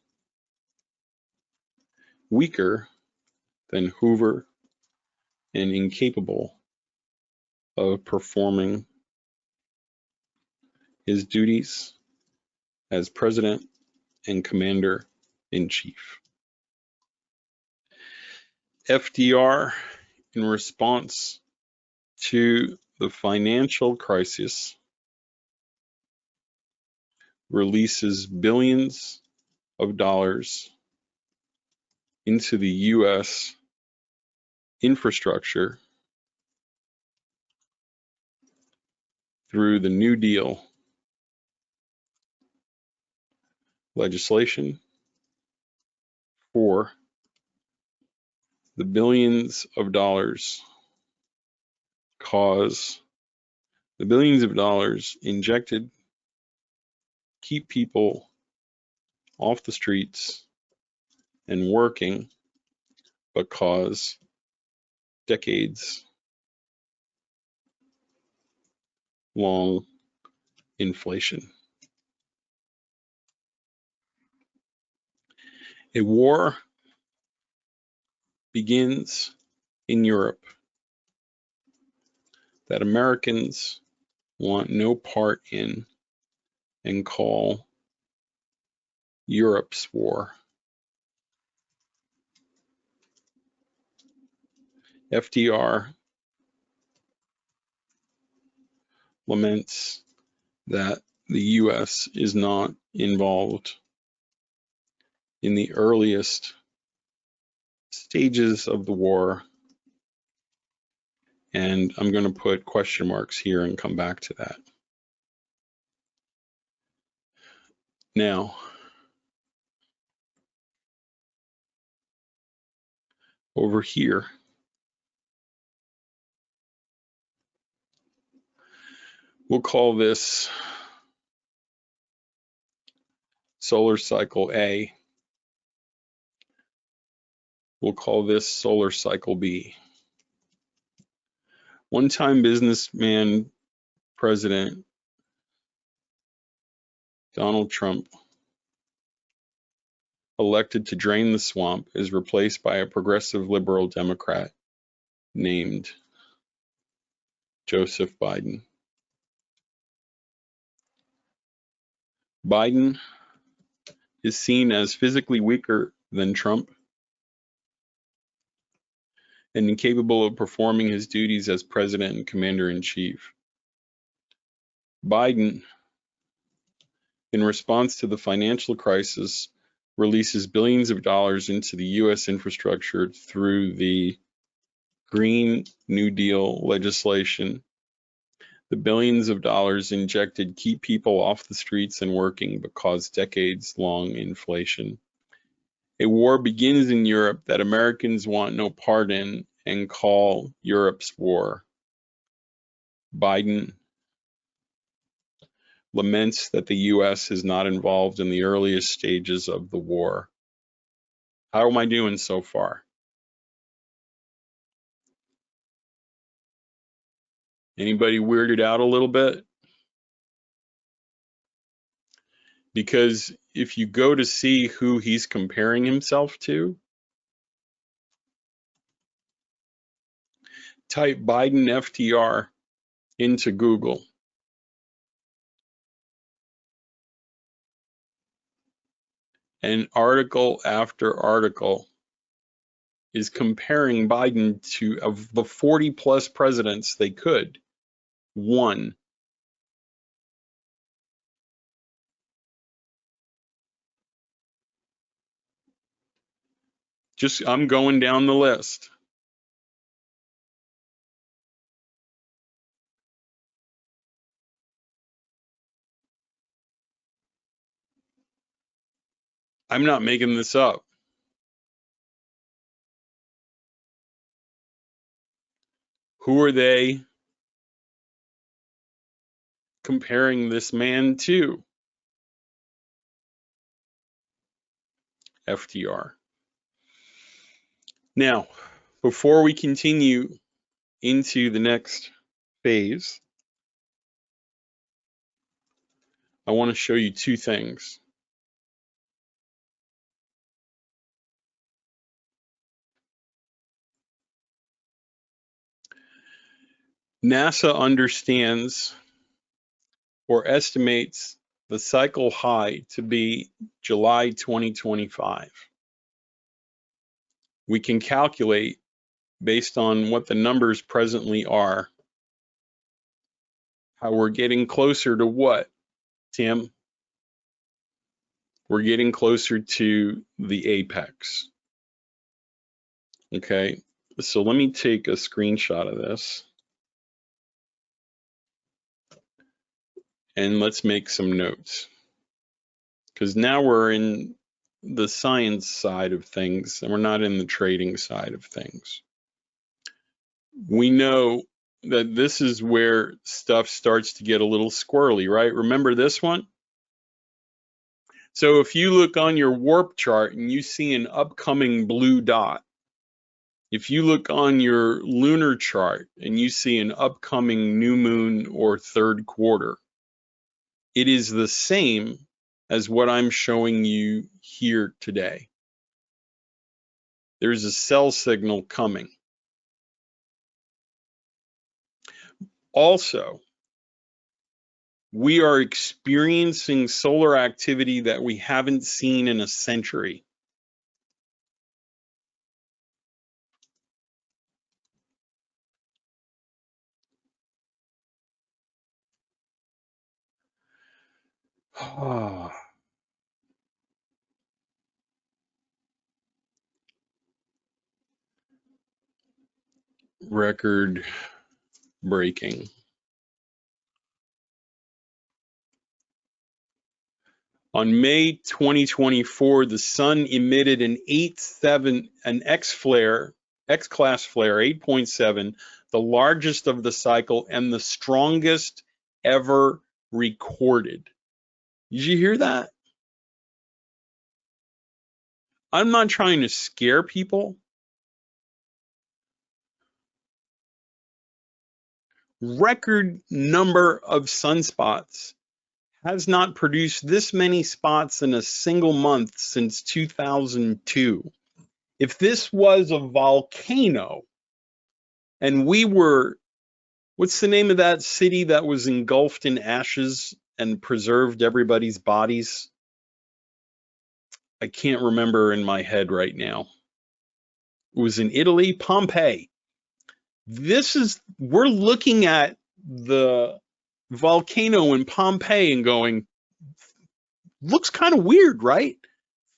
weaker than Hoover, and incapable of performing his duties as president and commander-in-chief. FDR, in response to the financial crisis, releases billions of dollars into the U.S. infrastructure through the New Deal legislation for the billions of dollars injected keep people off the streets and working, but cause decades long inflation. A war begins in Europe that Americans want no part in and call Europe's war. FDR laments that the U.S. is not involved in the earliest stages of the war, and I'm going to put question marks here and come back to that. Now, over here, we'll call this solar cycle A. We'll call this solar cycle B. One-time businessman president Donald Trump, elected to drain the swamp, is replaced by a progressive liberal Democrat named Joseph Biden. Biden is seen as physically weaker than Trump and incapable of performing his duties as president and commander-in-chief. Biden, in response to the financial crisis, releases billions of dollars into the U.S. infrastructure through the Green New Deal legislation. The billions of dollars injected keep people off the streets and working, but cause decades-long inflation. A war begins in Europe that Americans want no part in and call Europe's war. Biden laments that the U.S. is not involved in the earliest stages of the war. How am I doing so far? Anybody weirded out a little bit? Because if you go to see who he's comparing himself to, type Biden FTR into Google. And article after article is comparing Biden to, of the 40 plus presidents they could, one. I'm going down the list. I'm not making this up. Who are they comparing this man to? FDR. Now, before we continue into the next phase, I want to show you two things. NASA understands or estimates the cycle high to be July 2025. We can calculate based on what the numbers presently are, how we're getting closer to what, Tim? We're getting closer to the apex. Okay, so let me take a screenshot of this. And let's make some notes. Because now we're in the science side of things and we're not in the trading side of things. We know that this is where stuff starts to get a little squirrely, right? Remember this one? So if you look on your warp chart and you see an upcoming blue dot, if you look on your lunar chart and you see an upcoming new moon or third quarter, it is the same as what I'm showing you here today. There's a cell signal coming. Also, we are experiencing solar activity that we haven't seen in a century. Record breaking. On May 2024, the sun emitted an X-class flare, 8.7, the largest of the cycle and the strongest ever recorded. Did you hear that? I'm not trying to scare people. Record number of sunspots. Has not produced this many spots in a single month since 2002. If this was a volcano and we were, what's the name of that city that was engulfed in ashes and preserved everybody's bodies? I can't remember in my head right now. It was in Italy, Pompeii. We're looking at the volcano in Pompeii and going, looks kind of weird, right?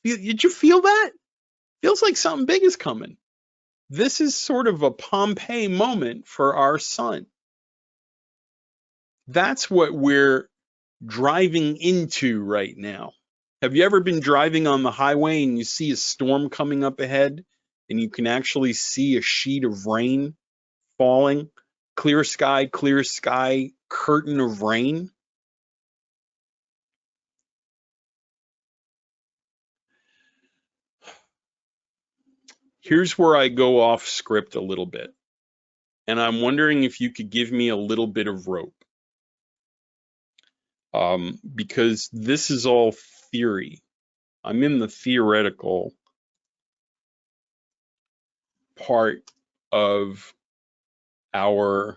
Did you feel that? Feels like something big is coming. This is sort of a Pompeii moment for our sun. That's what we're driving into right now. Have you ever been driving on the highway and you see a storm coming up ahead and you can actually see a sheet of rain falling? Clear sky, curtain of rain. Here's where I go off script a little bit. And I'm wondering if you could give me a little bit of rope. Because this is all theory. I'm in the theoretical part of our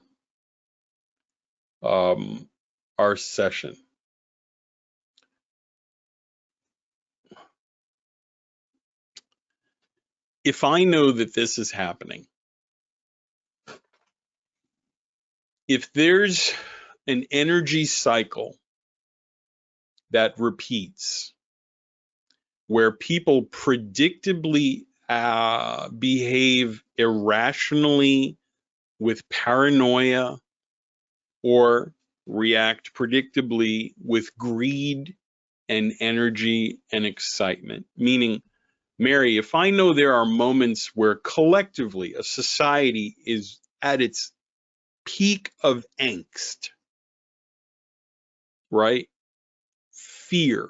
session. If I know that this is happening, if there's an energy cycle that repeats where people predictably behave irrationally with paranoia or react predictably with greed and energy and excitement. Meaning, Mary, if I know there are moments where collectively a society is at its peak of angst, right? Fear.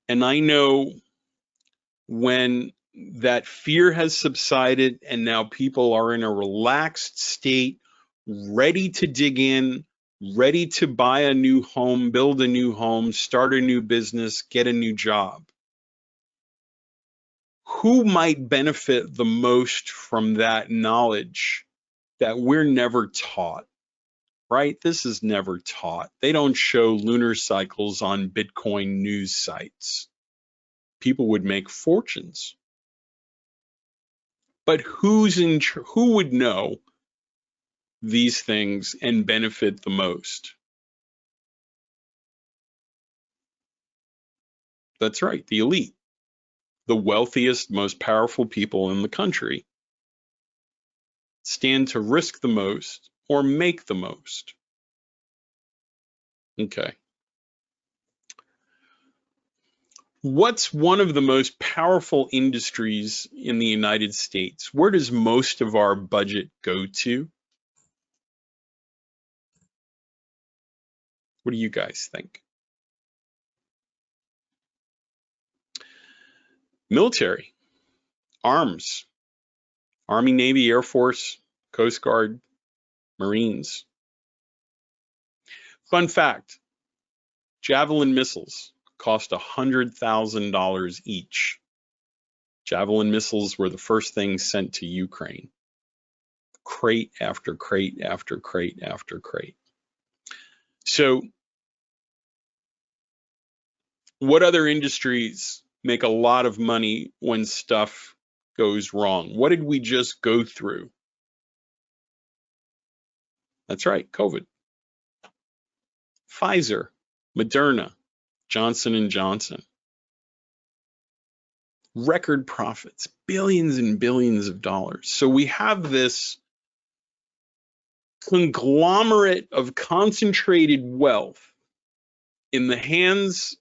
And I know when that fear has subsided and now people are in a relaxed state, ready to dig in, ready to buy a new home, build a new home, start a new business, get a new job. Who might benefit the most from that knowledge that we're never taught, right? This is never taught. They don't show lunar cycles on Bitcoin news sites. People would make fortunes. But who would know these things and benefit the most? That's right, the elite, the wealthiest, most powerful people in the country stand to risk the most or make the most. Okay. What's one of the most powerful industries in the United States? Where does most of our budget go to? What do you guys think? Military, arms, Army, Navy, Air Force, Coast Guard, Marines. Fun fact, Javelin missiles cost $100,000 each. Javelin missiles were the first things sent to Ukraine. Crate after crate after crate after crate. So what other industries make a lot of money when stuff goes wrong? What did we just go through? That's right, COVID. Pfizer, Moderna, Johnson & Johnson. Record profits, billions and billions of dollars. So we have this conglomerate of concentrated wealth in the hands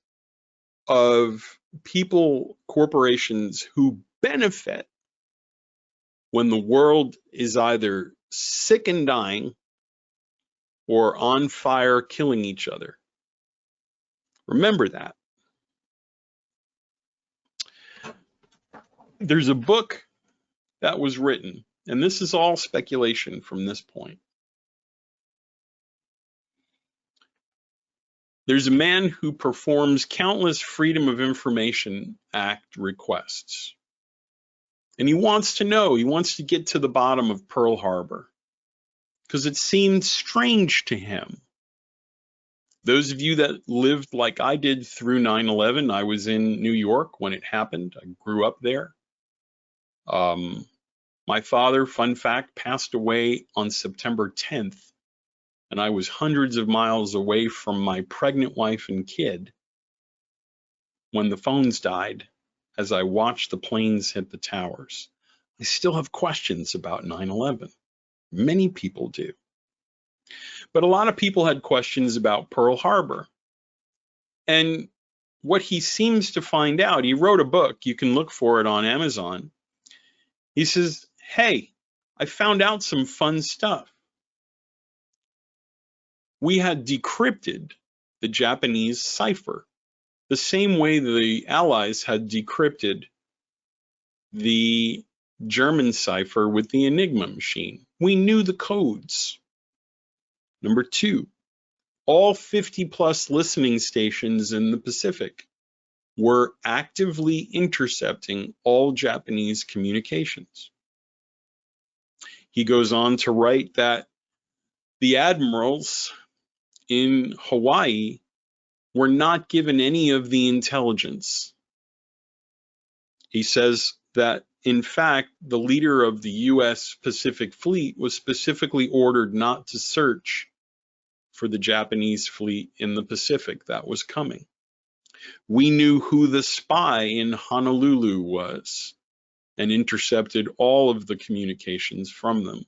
of people, corporations who benefit when the world is either sick and dying or on fire killing each other. Remember that. There's a book that was written, and this is all speculation from this point. There's a man who performs countless Freedom of Information Act requests. And he wants to know, he wants to get to the bottom of Pearl Harbor because it seemed strange to him Those of you that lived like I did through 9/11, I was in New York when it happened. I grew up there. My father, fun fact, passed away on September 10th, and I was hundreds of miles away from my pregnant wife and kid when the phones died as I watched the planes hit the towers. I still have questions about 9/11. Many people do. But a lot of people had questions about Pearl Harbor. And what he seems to find out, he wrote a book, you can look for it on Amazon. He says, hey, I found out some fun stuff. We had decrypted the Japanese cipher the same way the Allies had decrypted the German cipher with the Enigma machine. We knew the codes. Number two, all 50 plus listening stations in the Pacific were actively intercepting all Japanese communications. He goes on to write that the admirals in Hawaii were not given any of the intelligence. He says that, in fact, the leader of the US Pacific Fleet was specifically ordered not to search for the Japanese fleet in the Pacific that was coming. We knew who the spy in Honolulu was and intercepted all of the communications from them.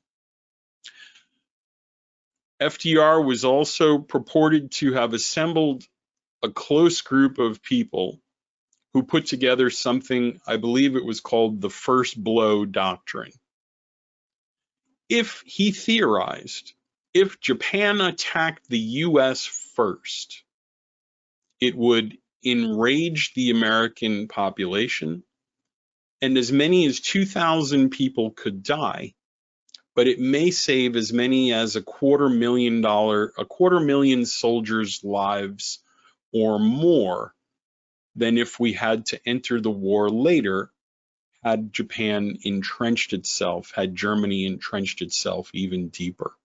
FDR was also purported to have assembled a close group of people who put together something, I believe it was called the first blow doctrine. If he theorized, if Japan attacked the US first, it would enrage the American population, and as many as 2,000 people could die, but it may save as many as a $250,000 soldiers' lives or more than if we had to enter the war later, had Japan entrenched itself, had Germany entrenched itself even deeper.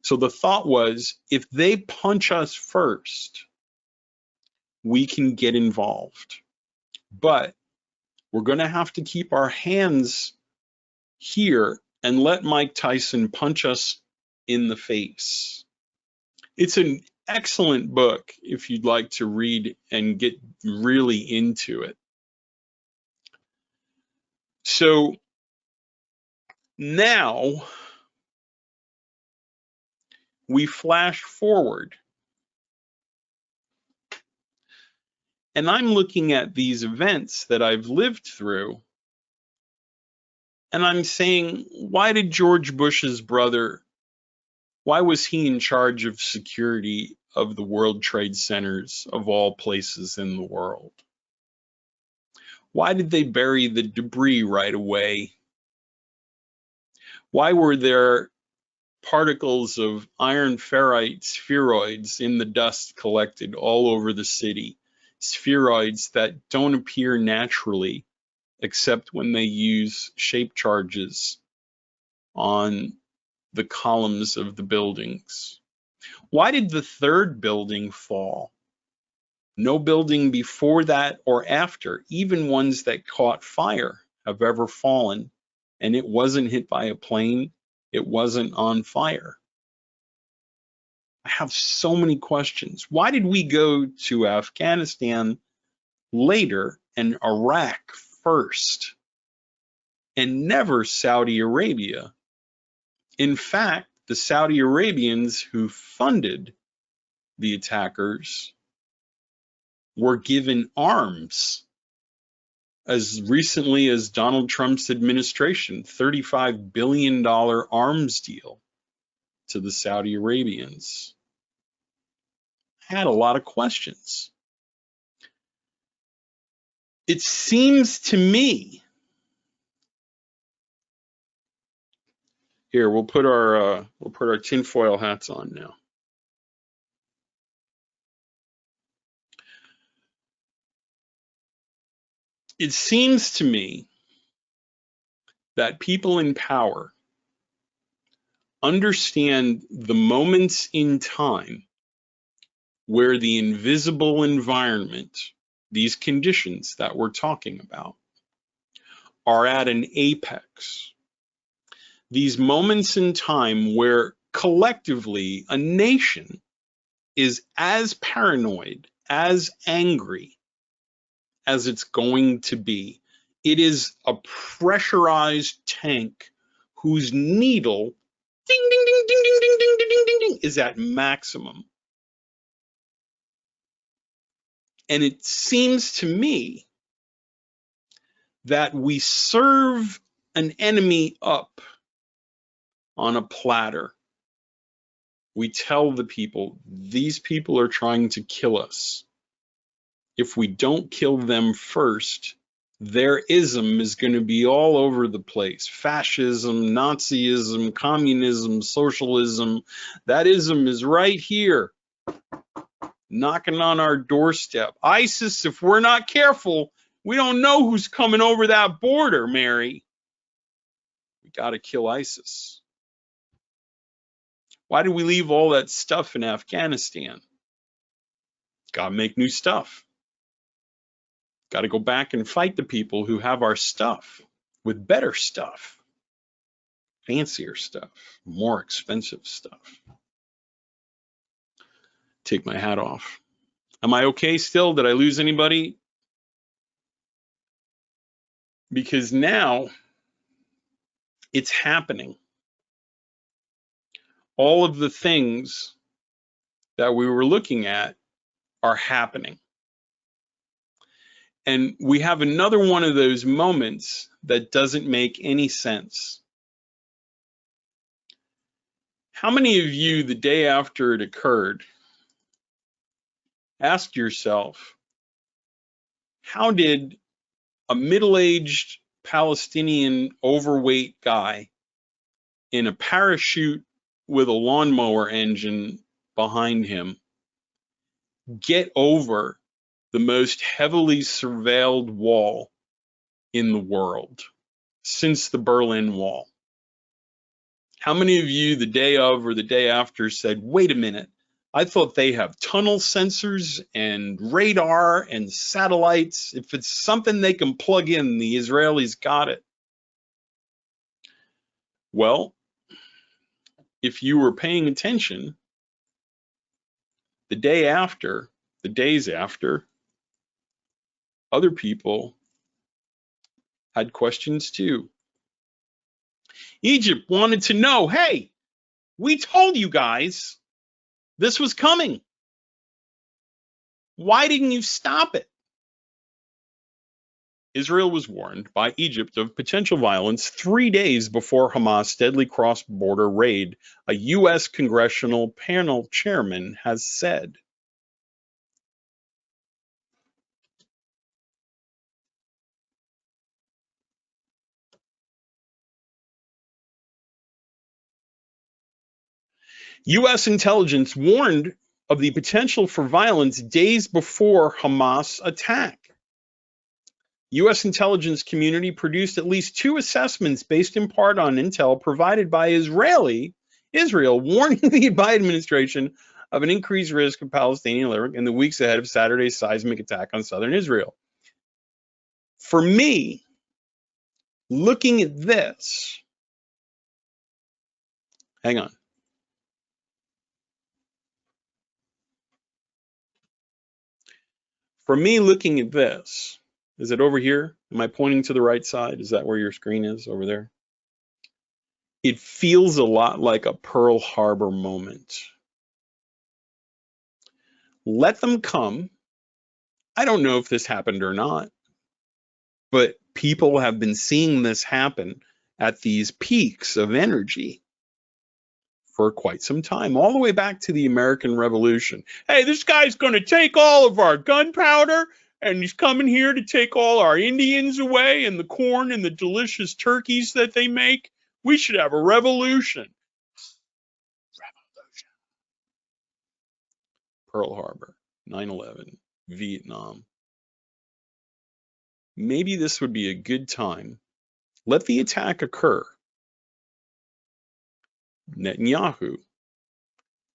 So the thought was, if they punch us first, we can get involved. But we're going to have to keep our hands here and let Mike Tyson punch us in the face. It's an excellent book if you'd like to read and get really into it. So now we flash forward, and I'm looking at these events that I've lived through, and I'm saying, why did George Bush's brother, why was he in charge of security of the World Trade Centers of all places in the world? Why did they bury the debris right away? Why were there particles of iron ferrite spheroids in the dust collected all over the city? Spheroids that don't appear naturally except when they use shape charges on the columns of the buildings. Why did the third building fall? No building before that or after, even ones that caught fire, have ever fallen, and it wasn't hit by a plane, it wasn't on fire. I have so many questions. Why did we go to Afghanistan later and Iraq first, and never Saudi Arabia? In fact, the Saudi Arabians who funded the attackers were given arms as recently as Donald Trump's administration, $35 billion arms deal to the Saudi Arabians. I had a lot of questions. It seems to me, here we'll put our tinfoil hats on now. It seems to me that people in power understand the moments in time where the invisible environment, these conditions that we're talking about, are at an apex. These moments in time where collectively a nation is as paranoid, as angry as it's going to be. It is a pressurized tank whose needle, ding, ding, ding, ding, ding, ding, ding, ding, ding, ding, is at maximum. And it seems to me that we serve an enemy up on a platter. We tell the people, these people are trying to kill us. If we don't kill them first, their ism is going to be all over the place. Fascism, Nazism, communism, socialism. That ism is right here, knocking on our doorstep. ISIS, if we're not careful, we don't know who's coming over that border, Mary. We got to kill ISIS. Why did we leave all that stuff in Afghanistan? Got to make new stuff. Got to go back and fight the people who have our stuff with better stuff, fancier stuff, more expensive stuff. Take my hat off. Am I okay still? Did I lose anybody? Because now it's happening. All of the things that we were looking at are happening. And we have another one of those moments that doesn't make any sense. How many of you, the day after it occurred, asked yourself, how did a middle-aged Palestinian overweight guy in a parachute with a lawnmower engine behind him get over the most heavily surveilled wall in the world since the Berlin Wall? How many of you the day of or the day after said, wait a minute, I thought they have tunnel sensors and radar and satellites. If it's something they can plug in, the Israelis got it. Well, if you were paying attention, the day after, the days after, other people had questions too. Egypt wanted to know, hey, we told you guys this was coming. Why didn't you stop it? Israel was warned by Egypt of potential violence 3 days before Hamas' deadly cross-border raid, a U.S. congressional panel chairman has said. U.S. intelligence warned of the potential for violence days before Hamas attack. U.S. intelligence community produced at least 2 assessments based in part on intel provided by Israel, warning the Biden administration of an increased risk of Palestinian living in the weeks ahead of Saturday's seismic attack on southern Israel. For me, looking at this, hang on. For me, looking at this, is it over here? Am I pointing to the right side? Is that where your screen is, over there? It feels a lot like a Pearl Harbor moment. Let them come. I don't know if this happened or not, but people have been seeing this happen at these peaks of energy for quite some time, all the way back to the American Revolution. Hey, this guy's going to take all of our gunpowder, and he's coming here to take all our Indians away and the corn and the delicious turkeys that they make. We should have a revolution. Revolution. Pearl Harbor, 9/11, Vietnam. Maybe this would be a good time. Let the attack occur. Netanyahu,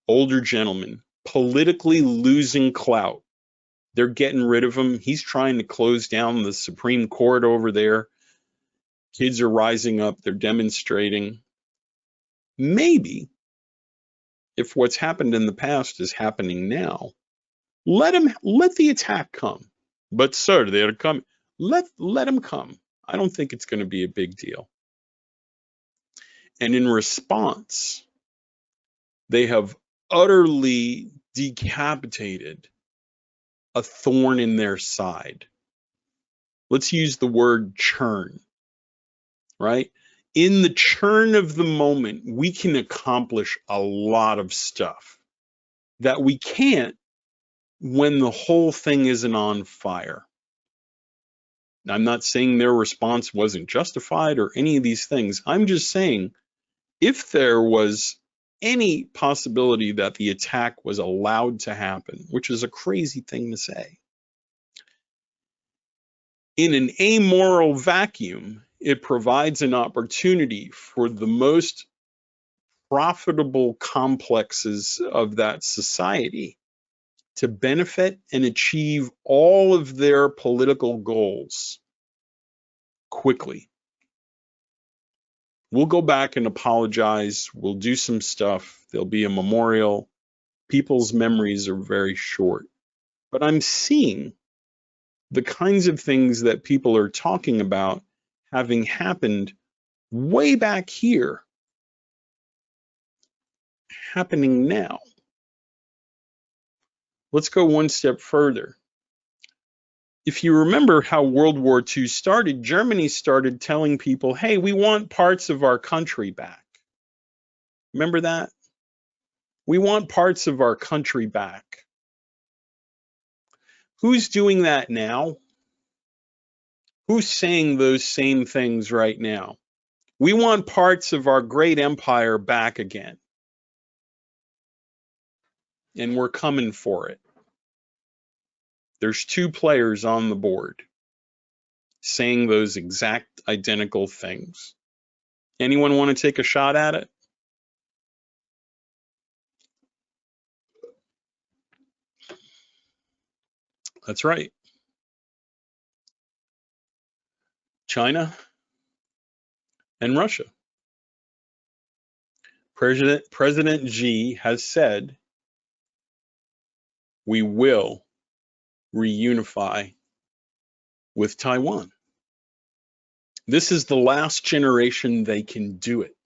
older gentleman, politically losing clout. They're getting rid of him. He's trying to close down the Supreme Court over there. Kids are rising up. They're demonstrating. Maybe if what's happened in the past is happening now, let the attack come. But sir, they're coming. Let them come. I don't think it's going to be a big deal. And in response, they have utterly decapitated a thorn in their side. Let's use the word churn, right? In the churn of the moment, we can accomplish a lot of stuff that we can't when the whole thing isn't on fire. I'm not saying their response wasn't justified or any of these things. I'm just saying if there was any possibility that the attack was allowed to happen, which is a crazy thing to say, in an amoral vacuum, it provides an opportunity for the most profitable complexes of that society to benefit and achieve all of their political goals quickly. We'll go back and apologize. We'll do some stuff. There'll be a memorial. People's memories are very short. But I'm seeing the kinds of things that people are talking about having happened way back here, happening now. Let's go one step further. If you remember how World War II started, Germany started telling people, hey, we want parts of our country back. Remember that? We want parts of our country back. Who's doing that now? Who's saying those same things right now? We want parts of our great empire back again. And we're coming for it. There's two players on the board saying those exact identical things. Anyone want to take a shot at it? That's right. China and Russia. President Xi has said we will reunify with Taiwan. This is the last generation they can do it.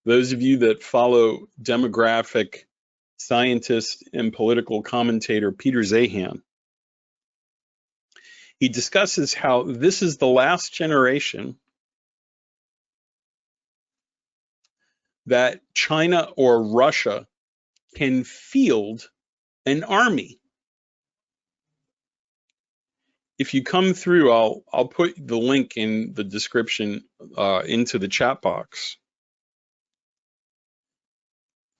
Those of you that follow demographic scientist and political commentator Peter Zahan, he discusses how this is the last generation that China or Russia can field an army. If you come through, I'll put the link in the description into the chat box.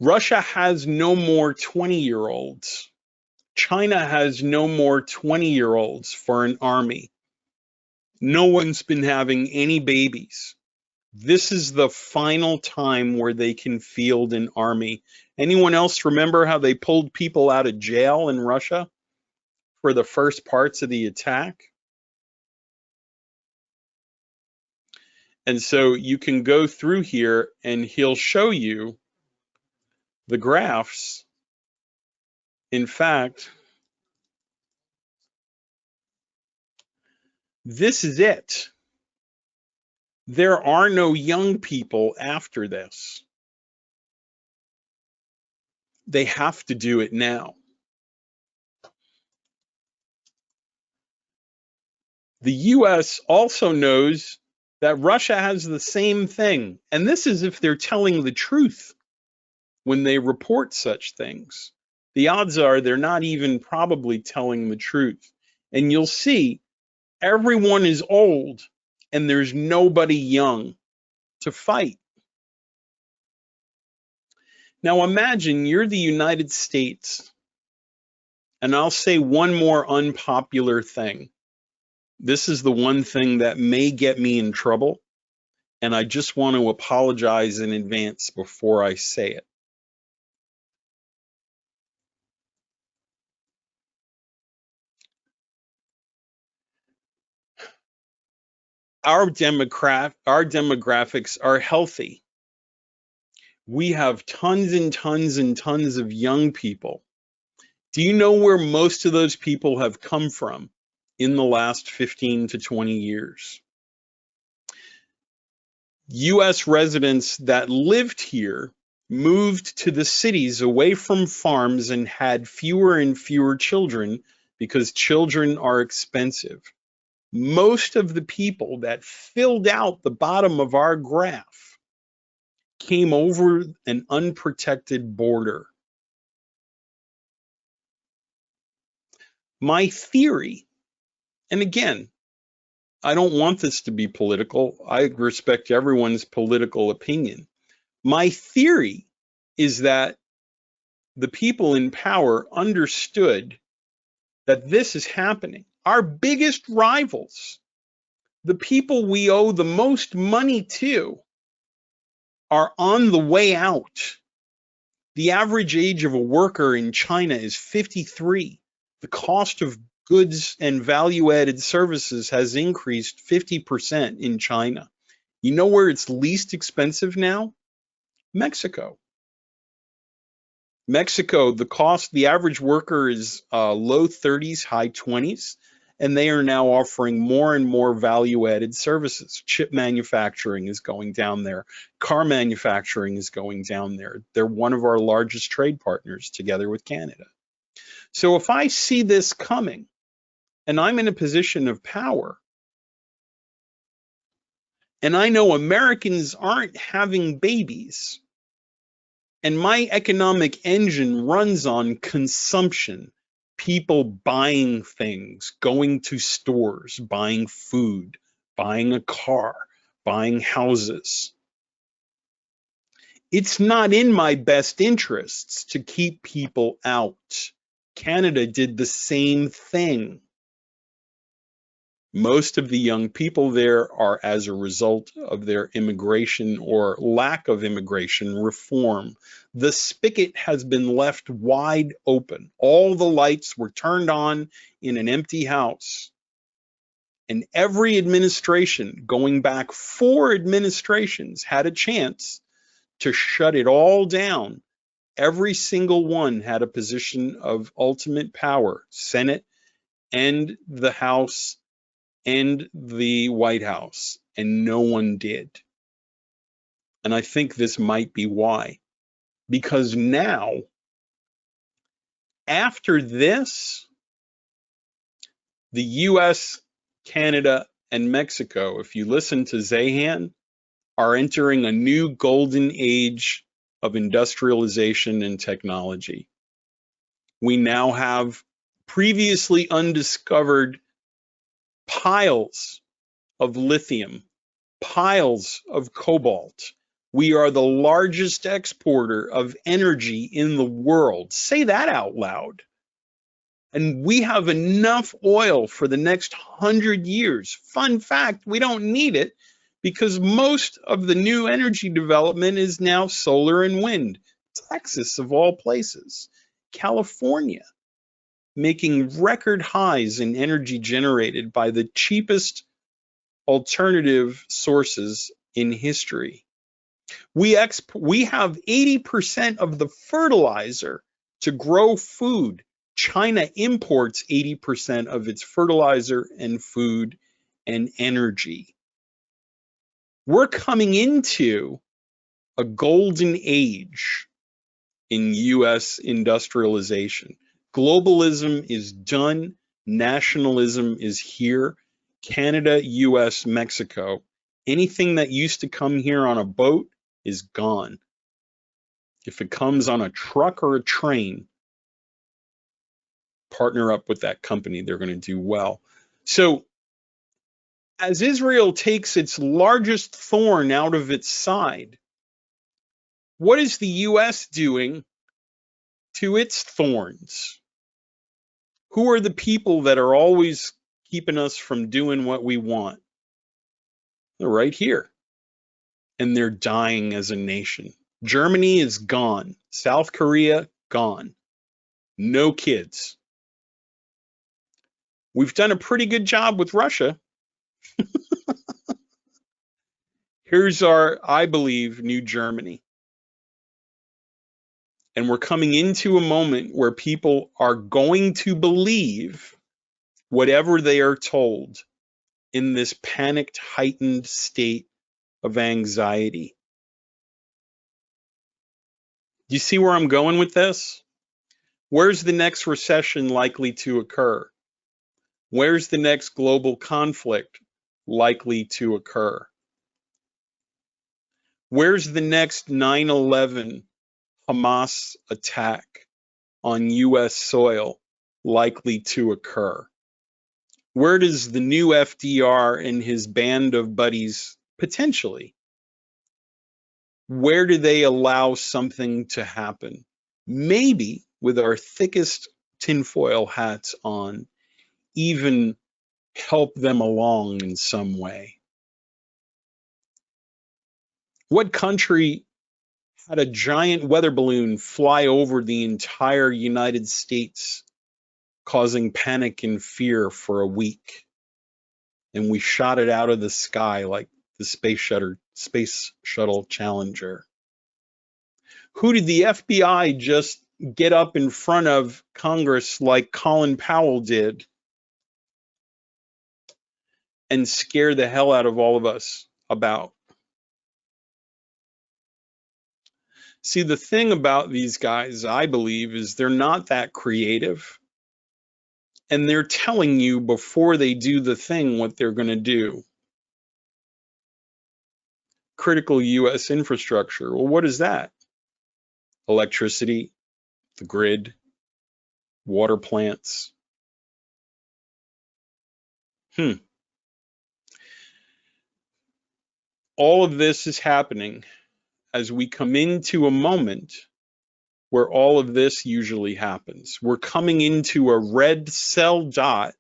Russia has no more 20-year-olds. China has no more 20-year-olds for an army. No one's been having any babies. This is the final time where they can field an army. Anyone else remember how they pulled people out of jail in Russia for the first parts of the attack? And so you can go through here and he'll show you the graphs. In fact, this is it. There are no young people after this. They have to do it now. The US also knows that Russia has the same thing. And this is if they're telling the truth when they report such things. The odds are they're not even probably telling the truth. And you'll see everyone is old and there's nobody young to fight. Now imagine you're the United States, and I'll say one more unpopular thing. This is the one thing that may get me in trouble, and I just want to apologize in advance before I say it. our demographics are healthy. We have tons and tons and tons of young people. Do you know where most of those people have come from in the last 15 to 20 years? US residents that lived here moved to the cities away from farms and had fewer and fewer children because children are expensive. Most of the people that filled out the bottom of our graph came over an unprotected border. My theory, and again, I don't want this to be political. I respect everyone's political opinion. My theory is that the people in power understood that this is happening. Our biggest rivals, the people we owe the most money to, are on the way out. The average age of a worker in China is 53. The cost of goods and value-added services has increased 50% in China. You know where it's least expensive now? Mexico. Mexico, the average worker is low 30s, high 20s, and they are now offering more and more value-added services. Chip manufacturing is going down there. Car manufacturing is going down there. They're one of our largest trade partners together with Canada. So if I see this coming and I'm in a position of power, and I know Americans aren't having babies, and my economic engine runs on consumption, people buying things, going to stores, buying food, buying a car, buying houses. It's not in my best interests to keep people out. Canada did the same thing. Most of the young people there are as a result of their immigration or lack of immigration reform. The spigot has been left wide open. All the lights were turned on in an empty house. And every administration, going back 4 administrations, had a chance to shut it all down. Every single one had a position of ultimate power, Senate and the House and the White House, and no one did. And I think this might be why. Because now, after this, the US, Canada, and Mexico, if you listen to Zahan, are entering a new golden age of industrialization and technology. We now have previously undiscovered piles of lithium, piles of cobalt. We are the largest exporter of energy in the world. Say that out loud. And we have enough oil for the next 100 years. Fun fact, we don't need it because most of the new energy development is now solar and wind. Texas, of all places, California, making record highs in energy generated by the cheapest alternative sources in history. We have 80% of the fertilizer to grow food. China imports 80% of its fertilizer and food and energy. We're coming into a golden age in US industrialization. Globalism is done. Nationalism is here. Canada, US, Mexico. Anything that used to come here on a boat is gone. If it comes on a truck or a train, partner up with that company. They're going to do well. So as Israel takes its largest thorn out of its side, what is the US doing to its thorns? Who are the people that are always keeping us from doing what we want? They're right here. And they're dying as a nation. Germany is gone. South Korea, gone. No kids. We've done a pretty good job with Russia. Here's our, I believe, new Germany. And we're coming into a moment where people are going to believe whatever they are told in this panicked, heightened state of anxiety. Do you see where I'm going with this? Where's the next recession likely to occur? Where's the next global conflict likely to occur? Where's the next 9/11 Hamas attack on US soil likely to occur? Where does the new FDR and his band of buddies potentially, where do they allow something to happen? Maybe with our thickest tinfoil hats on, even help them along in some way. What country had a giant weather balloon fly over the entire United States, causing panic and fear for a week? And we shot it out of the sky like the space shuttle Challenger. Who did the FBI just get up in front of Congress like Colin Powell did and scare the hell out of all of us about? See, the thing about these guys, I believe, is they're not that creative. And they're telling you before they do the thing what they're going to do. Critical US infrastructure. Well, what is that? Electricity, the grid, water plants. All of this is happening as we come into a moment where all of this usually happens. We're coming into a red cell dot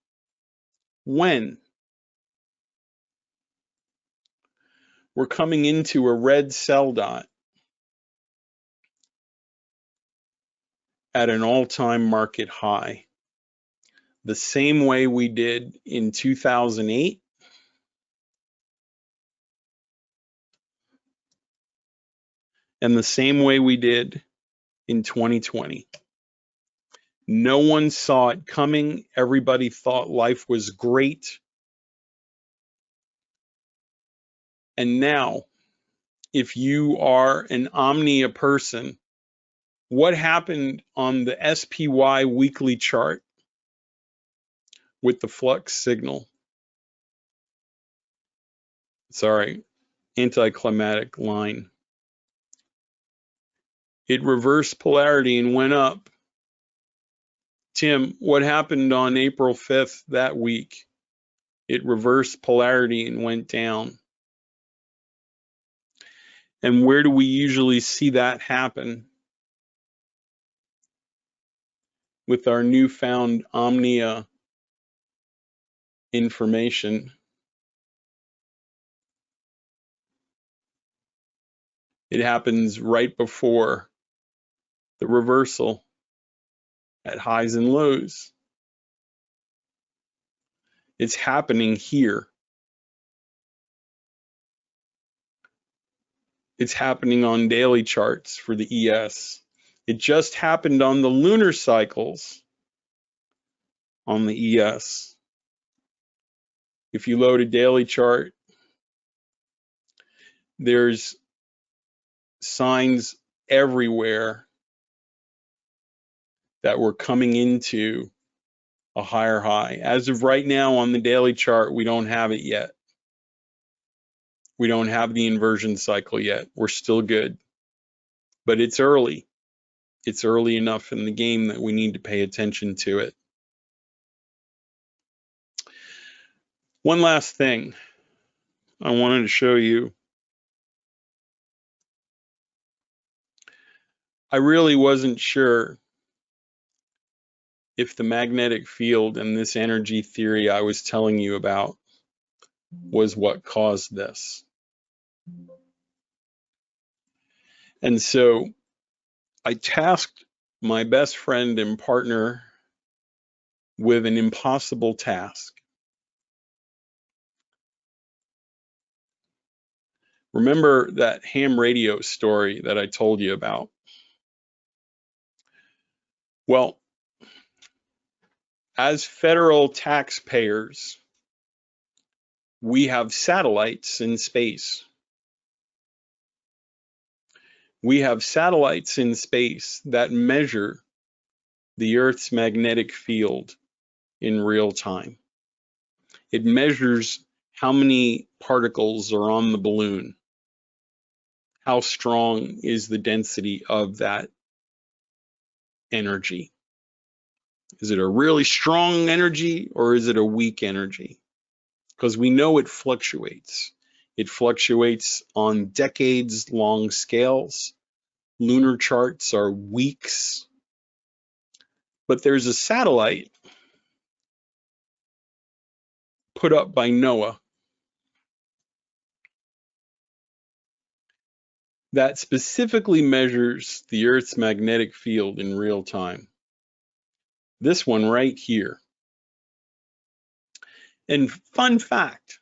when? We're coming into a red cell dot at an all-time market high, the same way we did in 2008 and the same way we did in 2020. No one saw it coming. Everybody thought life was great. And now, if you are an Omnia person, what happened on the SPY weekly chart with the flux signal? Sorry, anticlimactic line. It reversed polarity and went up. Tim, what happened on April 5th that week? It reversed polarity and went down. And where do we usually see that happen? With our newfound Omnia information. It happens right before the reversal at highs and lows. It's happening here. It's happening on daily charts for the ES. It just happened on the lunar cycles on the ES. If you load a daily chart, there's signs everywhere that we're coming into a higher high. As of right now on the daily chart, we don't have it yet. We don't have the inversion cycle yet. We're still good. But it's early. It's early enough in the game that we need to pay attention to it. One last thing I wanted to show you. I really wasn't sure if the magnetic field and this energy theory I was telling you about was what caused this. And so I tasked my best friend and partner with an impossible task. Remember that ham radio story that I told you about? Well, as federal taxpayers, we have satellites in space. We have satellites in space that measure the Earth's magnetic field in real time. It measures how many particles are on the balloon. How strong is the density of that energy? Is it a really strong energy or is it a weak energy? Because we know it fluctuates. It fluctuates on decades-long scales. Lunar charts are weeks. But there's a satellite put up by NOAA that specifically measures the Earth's magnetic field in real time. This one right here. And fun fact,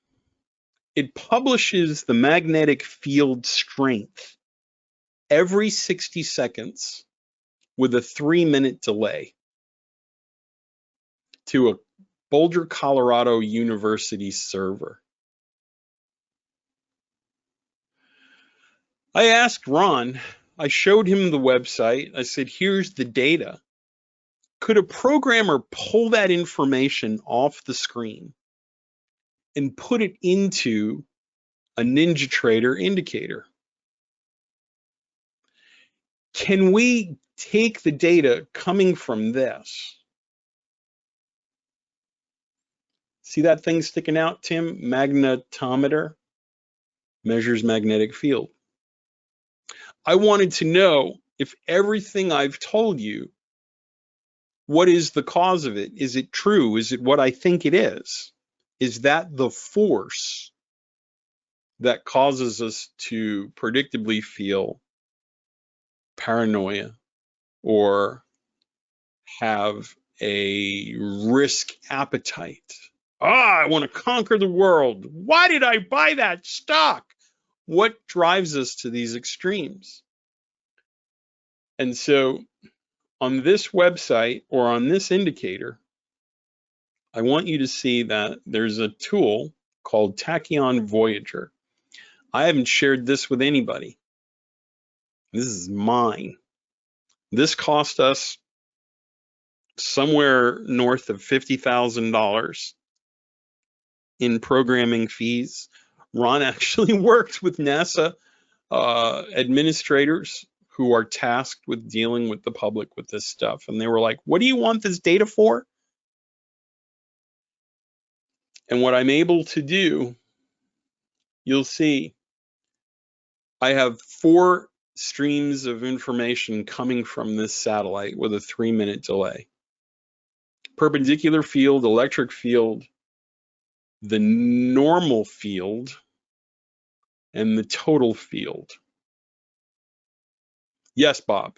it publishes the magnetic field strength every 60 seconds with a 3-minute delay to a Boulder, Colorado University server. I asked Ron, I showed him the website. I said, here's the data. Could a programmer pull that information off the screen and put it into a NinjaTrader indicator? Can we take the data coming from this? See that thing sticking out, Tim? Magnetometer measures magnetic field. I wanted to know if everything I've told you, what is the cause of it? Is it true? Is it what I think it is? Is that the force that causes us to predictably feel paranoia or have a risk appetite? I want to conquer the world. Why did I buy that stock? What drives us to these extremes? And so on this website or on this indicator, I want you to see that there's a tool called TachEon Voyager. I haven't shared this with anybody. This is mine. This cost us somewhere north of $50,000 in programming fees. Ron actually worked with NASA administrators who are tasked with dealing with the public with this stuff. And they were like, what do you want this data for? And what I'm able to do, you'll see, I have 4 streams of information coming from this satellite with a 3-minute delay. Perpendicular field, electric field, the normal field, and the total field. Yes, Bob.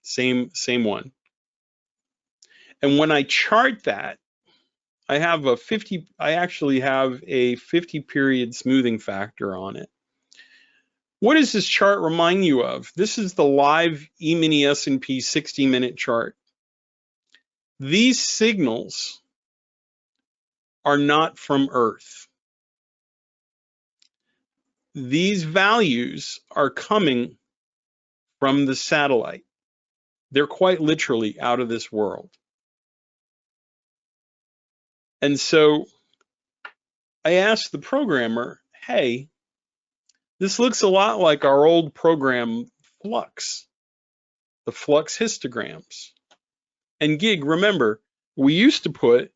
Same one. And when I chart that, I actually have a 50 period smoothing factor on it. What does this chart remind you of? This is the live E-mini S&P 60-minute chart. These signals are not from Earth. These values are coming from the satellite. They're quite literally out of this world. And so I asked the programmer, hey, this looks a lot like our old program Flux, the Flux histograms. And Gig, remember, we used to put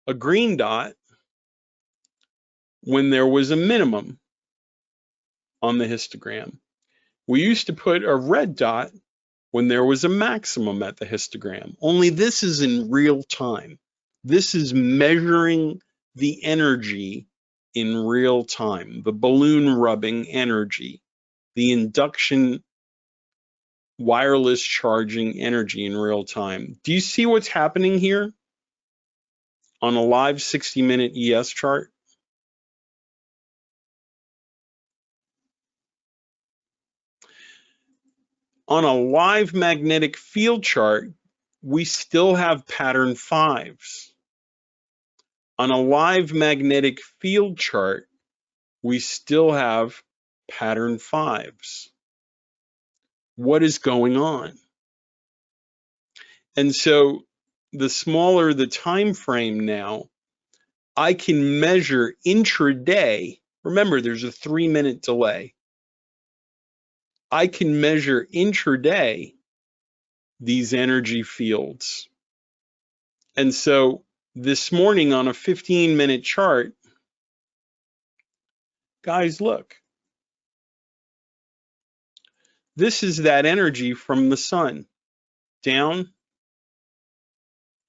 a green dot when there was a minimum on the histogram. We used to put a red dot when there was a maximum at the histogram. Only this is in real time. This is measuring the energy in real time, the balloon rubbing energy, the induction wireless charging energy in real time. Do you see what's happening here on a live 60-minute ES chart? On a live magnetic field chart, we still have pattern 5s. On a live magnetic field chart, we still have pattern 5s. What is going on? And so the smaller the time frame now, I can measure intraday. Remember, there's a 3-minute delay. I can measure intraday these energy fields. And so this morning on a 15-minute chart, guys, look. This is that energy from the sun, down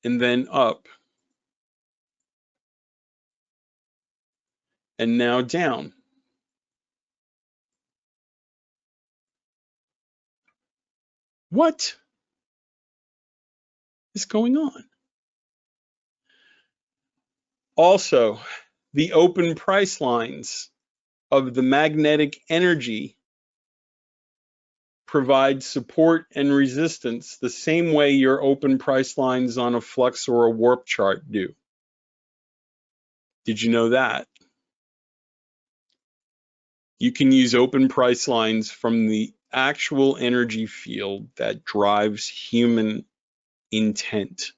and then up. And now down. What is going on? Also, the open price lines of the magnetic energy provide support and resistance the same way your open price lines on a flux or a warp chart do. Did you know that? You can use open price lines from the actual energy field that drives human intent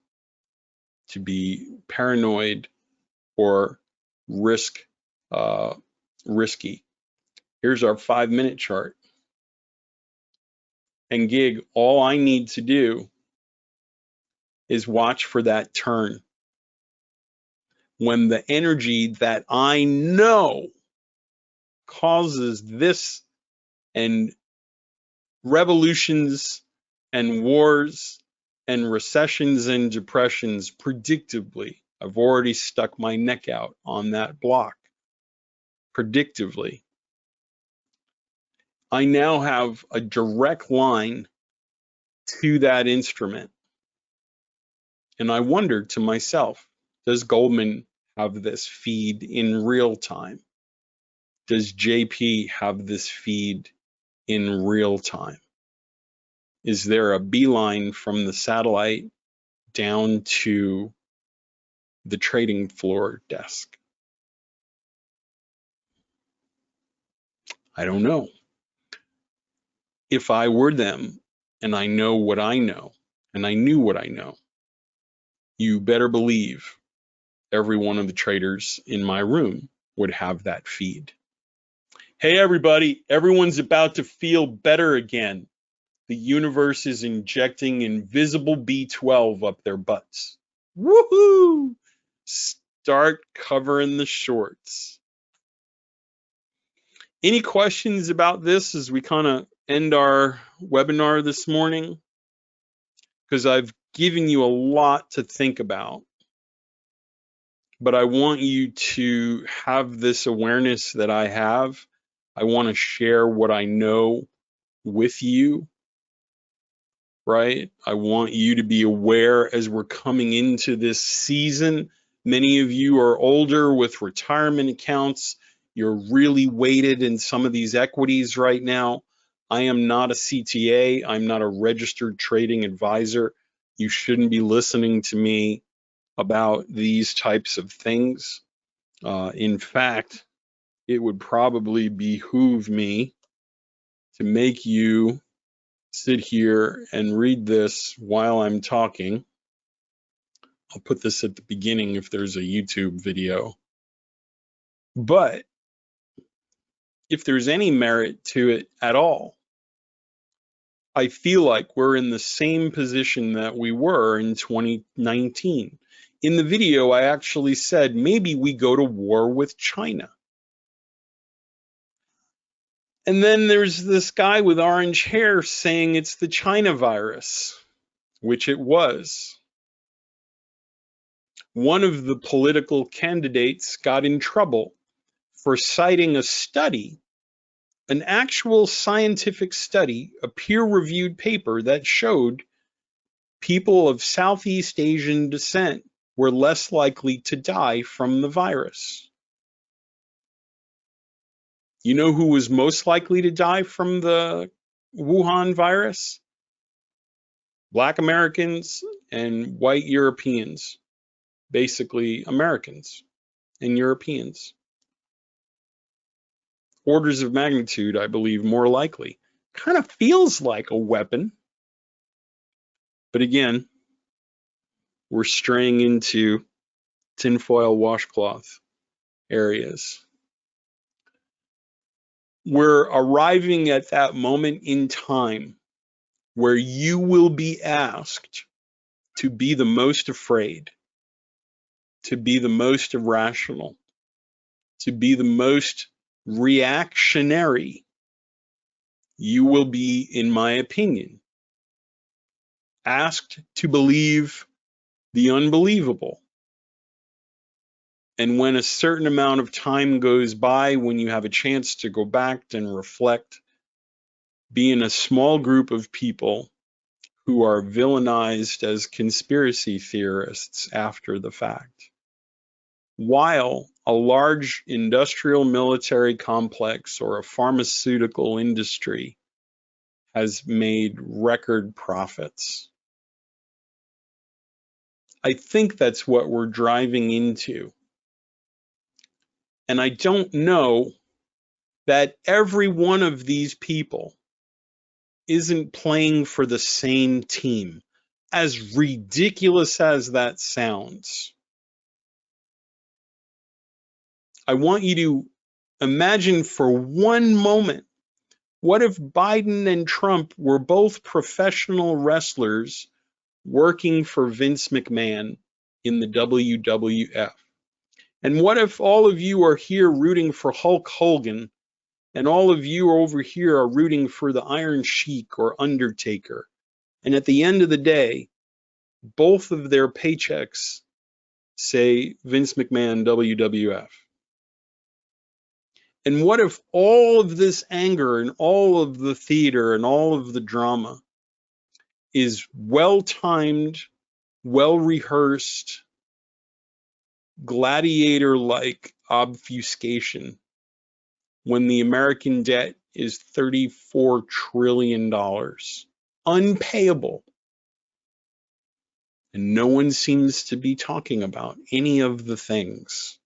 to be paranoid or risky. Here's our 5-minute chart. And gig, all I need to do is watch for that turn. When the energy that I know causes this and revolutions and wars and recessions and depressions predictably, I've already stuck my neck out on that block. Predictively, I now have a direct line to that instrument. And I wondered to myself, does Goldman have this feed in real time? Does JP have this feed in real time? Is there a beeline from the satellite down to the trading floor desk? I don't know. If I were them and I know what I know, and I knew what I know, you better believe every one of the traders in my room would have that feed. Hey everybody, everyone's about to feel better again. The universe is injecting invisible B12 up their butts. Woohoo! Start covering the shorts. Any questions about this as we kind of end our webinar this morning? Because I've given you a lot to think about. But I want you to have this awareness that I have. I want to share what I know with you, right? I want you to be aware as we're coming into this season. Many of you are older with retirement accounts. You're really weighted in some of these equities right now. I am not a CTA. I'm not a registered trading advisor. You shouldn't be listening to me about these types of things. In fact, it would probably behoove me to make you sit here and read this while I'm talking. I'll put this at the beginning if there's a YouTube video. But if there's any merit to it at all, I feel like we're in the same position that we were in 2019. In the video, I actually said maybe we go to war with China. And then there's this guy with orange hair saying it's the China virus, which it was. One of the political candidates got in trouble for citing a study, an actual scientific study, a peer-reviewed paper that showed people of Southeast Asian descent were less likely to die from the virus. You know who was most likely to die from the Wuhan virus? Black Americans and white Europeans, basically Americans and Europeans. Orders of magnitude, I believe, more likely. Kind of feels like a weapon. But again, we're straying into tinfoil washcloth areas. We're arriving at that moment in time where you will be asked to be the most afraid, to be the most irrational, to be the most reactionary. You will be, in my opinion, asked to believe the unbelievable. And when a certain amount of time goes by, when you have a chance to go back and reflect, be in a small group of people who are villainized as conspiracy theorists after the fact, while a large industrial military complex or a pharmaceutical industry has made record profits. I think that's what we're driving into. And I don't know that every one of these people isn't playing for the same team, as ridiculous as that sounds. I want you to imagine for one moment, what if Biden and Trump were both professional wrestlers working for Vince McMahon in the WWF? And what if all of you are here rooting for Hulk Hogan and all of you over here are rooting for the Iron Sheik or Undertaker? And at the end of the day, both of their paychecks say Vince McMahon, WWF. And what if all of this anger and all of the theater and all of the drama is well-timed, well-rehearsed, gladiator-like obfuscation when the American debt is $34 trillion, unpayable? And no one seems to be talking about any of the things.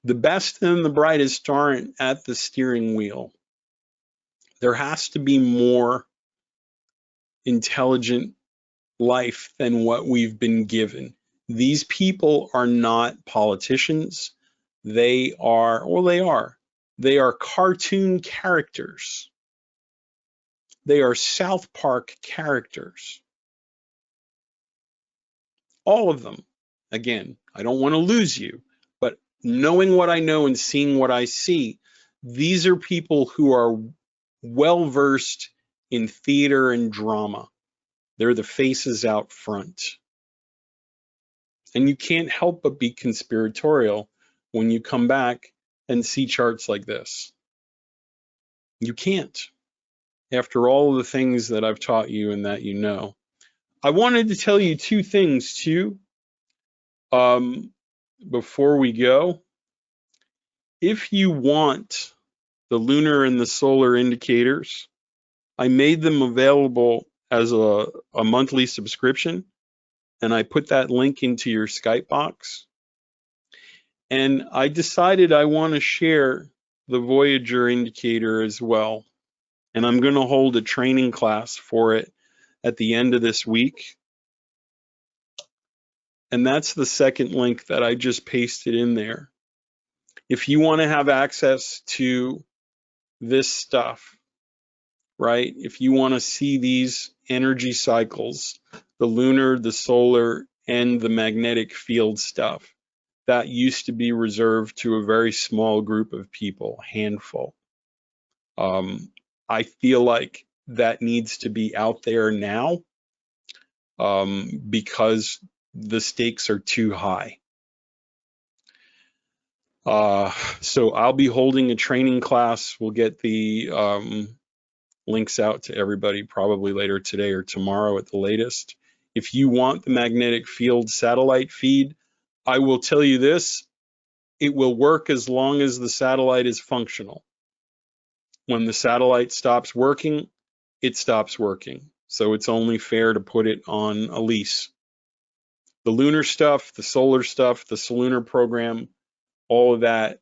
The best and the brightest aren't at the steering wheel. There has to be more intelligent life than what we've been given. These people are not politicians. They are, well, they are cartoon characters. They are South Park characters. All of them. Again, I don't want to lose you, but knowing what I know and seeing what I see, these are people who are well versed in theater and drama. They're the faces out front. And you can't help but be conspiratorial when you come back and see charts like this. You can't, after all of the things that I've taught you and that you know. I wanted to tell you two things too before we go. If you want the lunar and the solar indicators, I made them available as a monthly subscription, and I put that link into your Skype box. And I decided I want to share the Voyager indicator as well. And I'm going to hold a training class for it at the end of this week. And that's the second link that I just pasted in there. If you want to have access to this stuff, right? If you want to see these energy cycles, the lunar, the solar, and the magnetic field stuff, that used to be reserved to a very small group of people, handful. I feel like that needs to be out there now because the stakes are too high. So I'll be holding a training class. We'll get the links out to everybody probably later today or tomorrow at the latest. If you want the magnetic field satellite feed, I will tell you this, it will work as long as the satellite is functional. When the satellite stops working, it stops working. So it's only fair to put it on a lease. The lunar stuff, the solar stuff, the lunar program, all of that,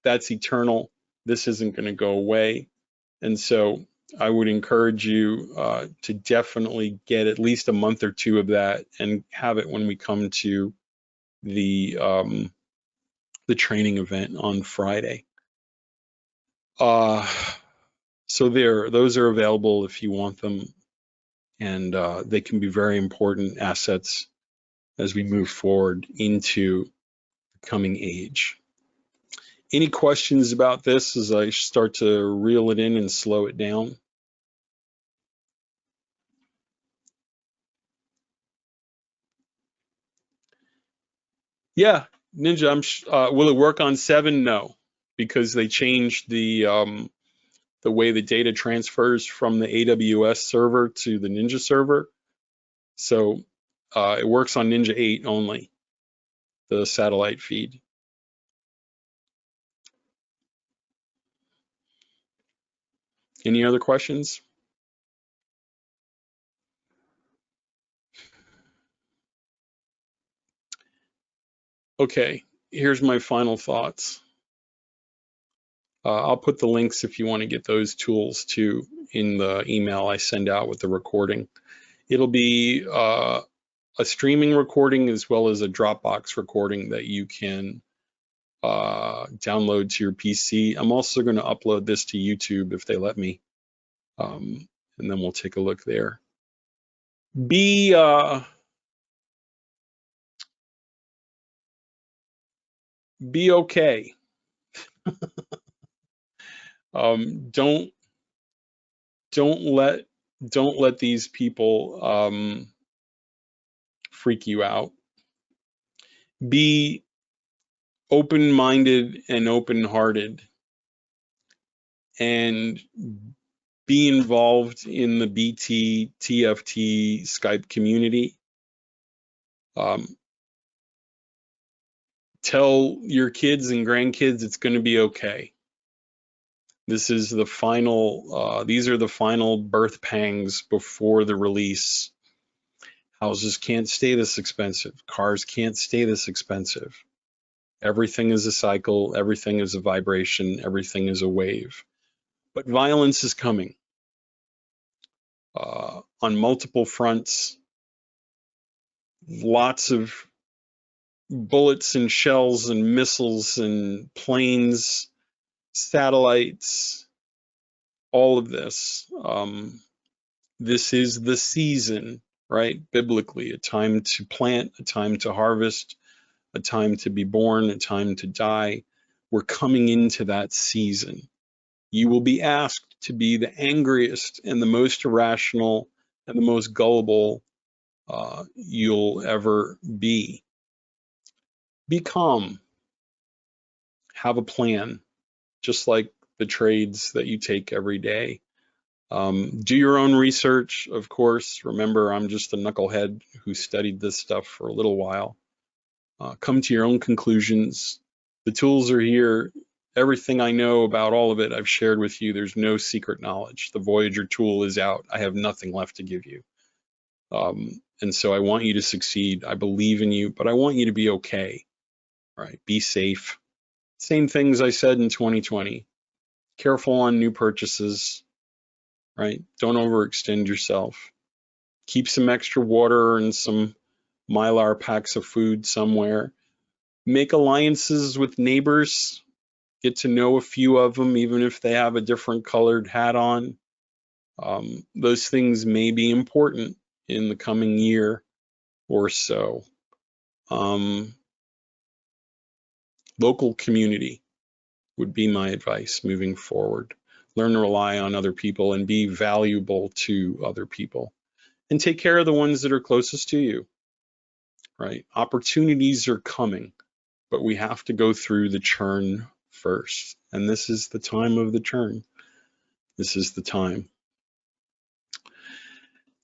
that's eternal. This isn't going to go away. And so I would encourage you to definitely get at least a month or two of that and have it when we come to the training event on Friday. So those are available if you want them, and they can be very important assets as we move forward into the coming age. Any questions about this as I start to reel it in and slow it down? Yeah, Ninja, will it work on 7? No, because they changed the way the data transfers from the AWS server to the Ninja server. So it works on Ninja 8 only, the satellite feed. Any other questions? Okay, here's my final thoughts. I'll put the links if you want to get those tools too in the email I send out with the recording. It'll be a streaming recording as well as a Dropbox recording that you can download to your PC. I'm also going to upload this to YouTube if they let me, and then we'll take a look there. Be okay. Don't let these people freak you out. Be open-minded and open-hearted, and be involved in the BT TFT Skype community. Tell your kids and grandkids it's going to be okay. This is the final, these are the final birth pangs before the release. Houses can't stay this expensive. Cars can't stay this expensive. Everything is a cycle. Everything is a vibration. Everything is a wave. But violence is coming on multiple fronts. Lots of bullets and shells and missiles and planes, satellites, all of this. This is the season, right? Biblically, a time to plant, a time to harvest, a time to be born, a time to die. We're coming into that season. You will be asked to be the angriest and the most irrational and the most gullible you'll ever be. Be calm. Have a plan, just like the trades that you take every day. Do your own research, of course. Remember, I'm just a knucklehead who studied this stuff for a little while. Come to your own conclusions. The tools are here. Everything I know about all of it, I've shared with you. There's no secret knowledge. The Voyager tool is out. I have nothing left to give you. And so I want you to succeed. I believe in you, but I want you to be okay. Right? Be safe. Same things I said in 2020. Careful on new purchases. Right? Don't overextend yourself. Keep some extra water and some Mylar packs of food somewhere. Make alliances with neighbors. Get to know a few of them, even if they have a different colored hat on. Those things may be important in the coming year or so. Local community would be my advice moving forward. Learn to rely on other people and be valuable to other people. And take care of the ones that are closest to you, right? Opportunities are coming, but we have to go through the churn first. And this is the time of the churn. This is the time.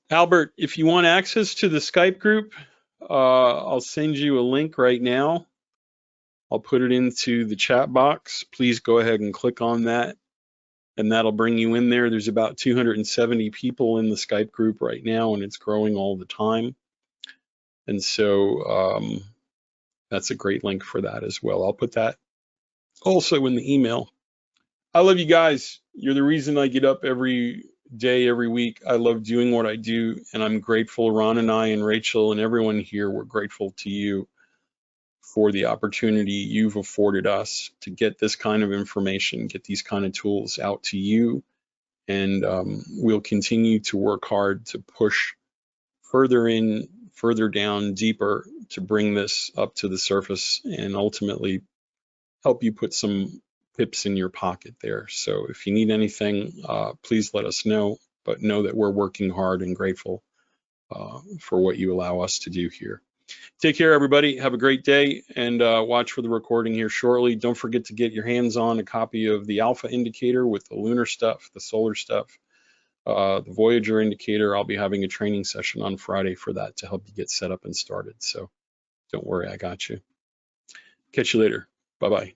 Albert, if you want access to the Skype group, I'll send you a link right now. I'll put it into the chat box. Please go ahead and click on that, and that'll bring you in there. There's about 270 people in the Skype group right now, and it's growing all the time. And so that's a great link for that as well. I'll put that also in the email. I love you guys. You're the reason I get up every day, every week. I love doing what I do, and I'm grateful. Ron and I and Rachel and everyone here, we're grateful to you for the opportunity you've afforded us to get this kind of information, get these kind of tools out to you. And we'll continue to work hard to push further in, further down, deeper to bring this up to the surface and ultimately help you put some pips in your pocket there. So if you need anything, please let us know, but know that we're working hard and grateful for what you allow us to do here. Take care, everybody. Have a great day, and watch for the recording here shortly. Don't forget to get your hands on a copy of the Alpha indicator with the lunar stuff, the solar stuff, the Voyager indicator. I'll be having a training session on Friday for that to help you get set up and started. So don't worry, I got you. Catch you later. Bye-bye.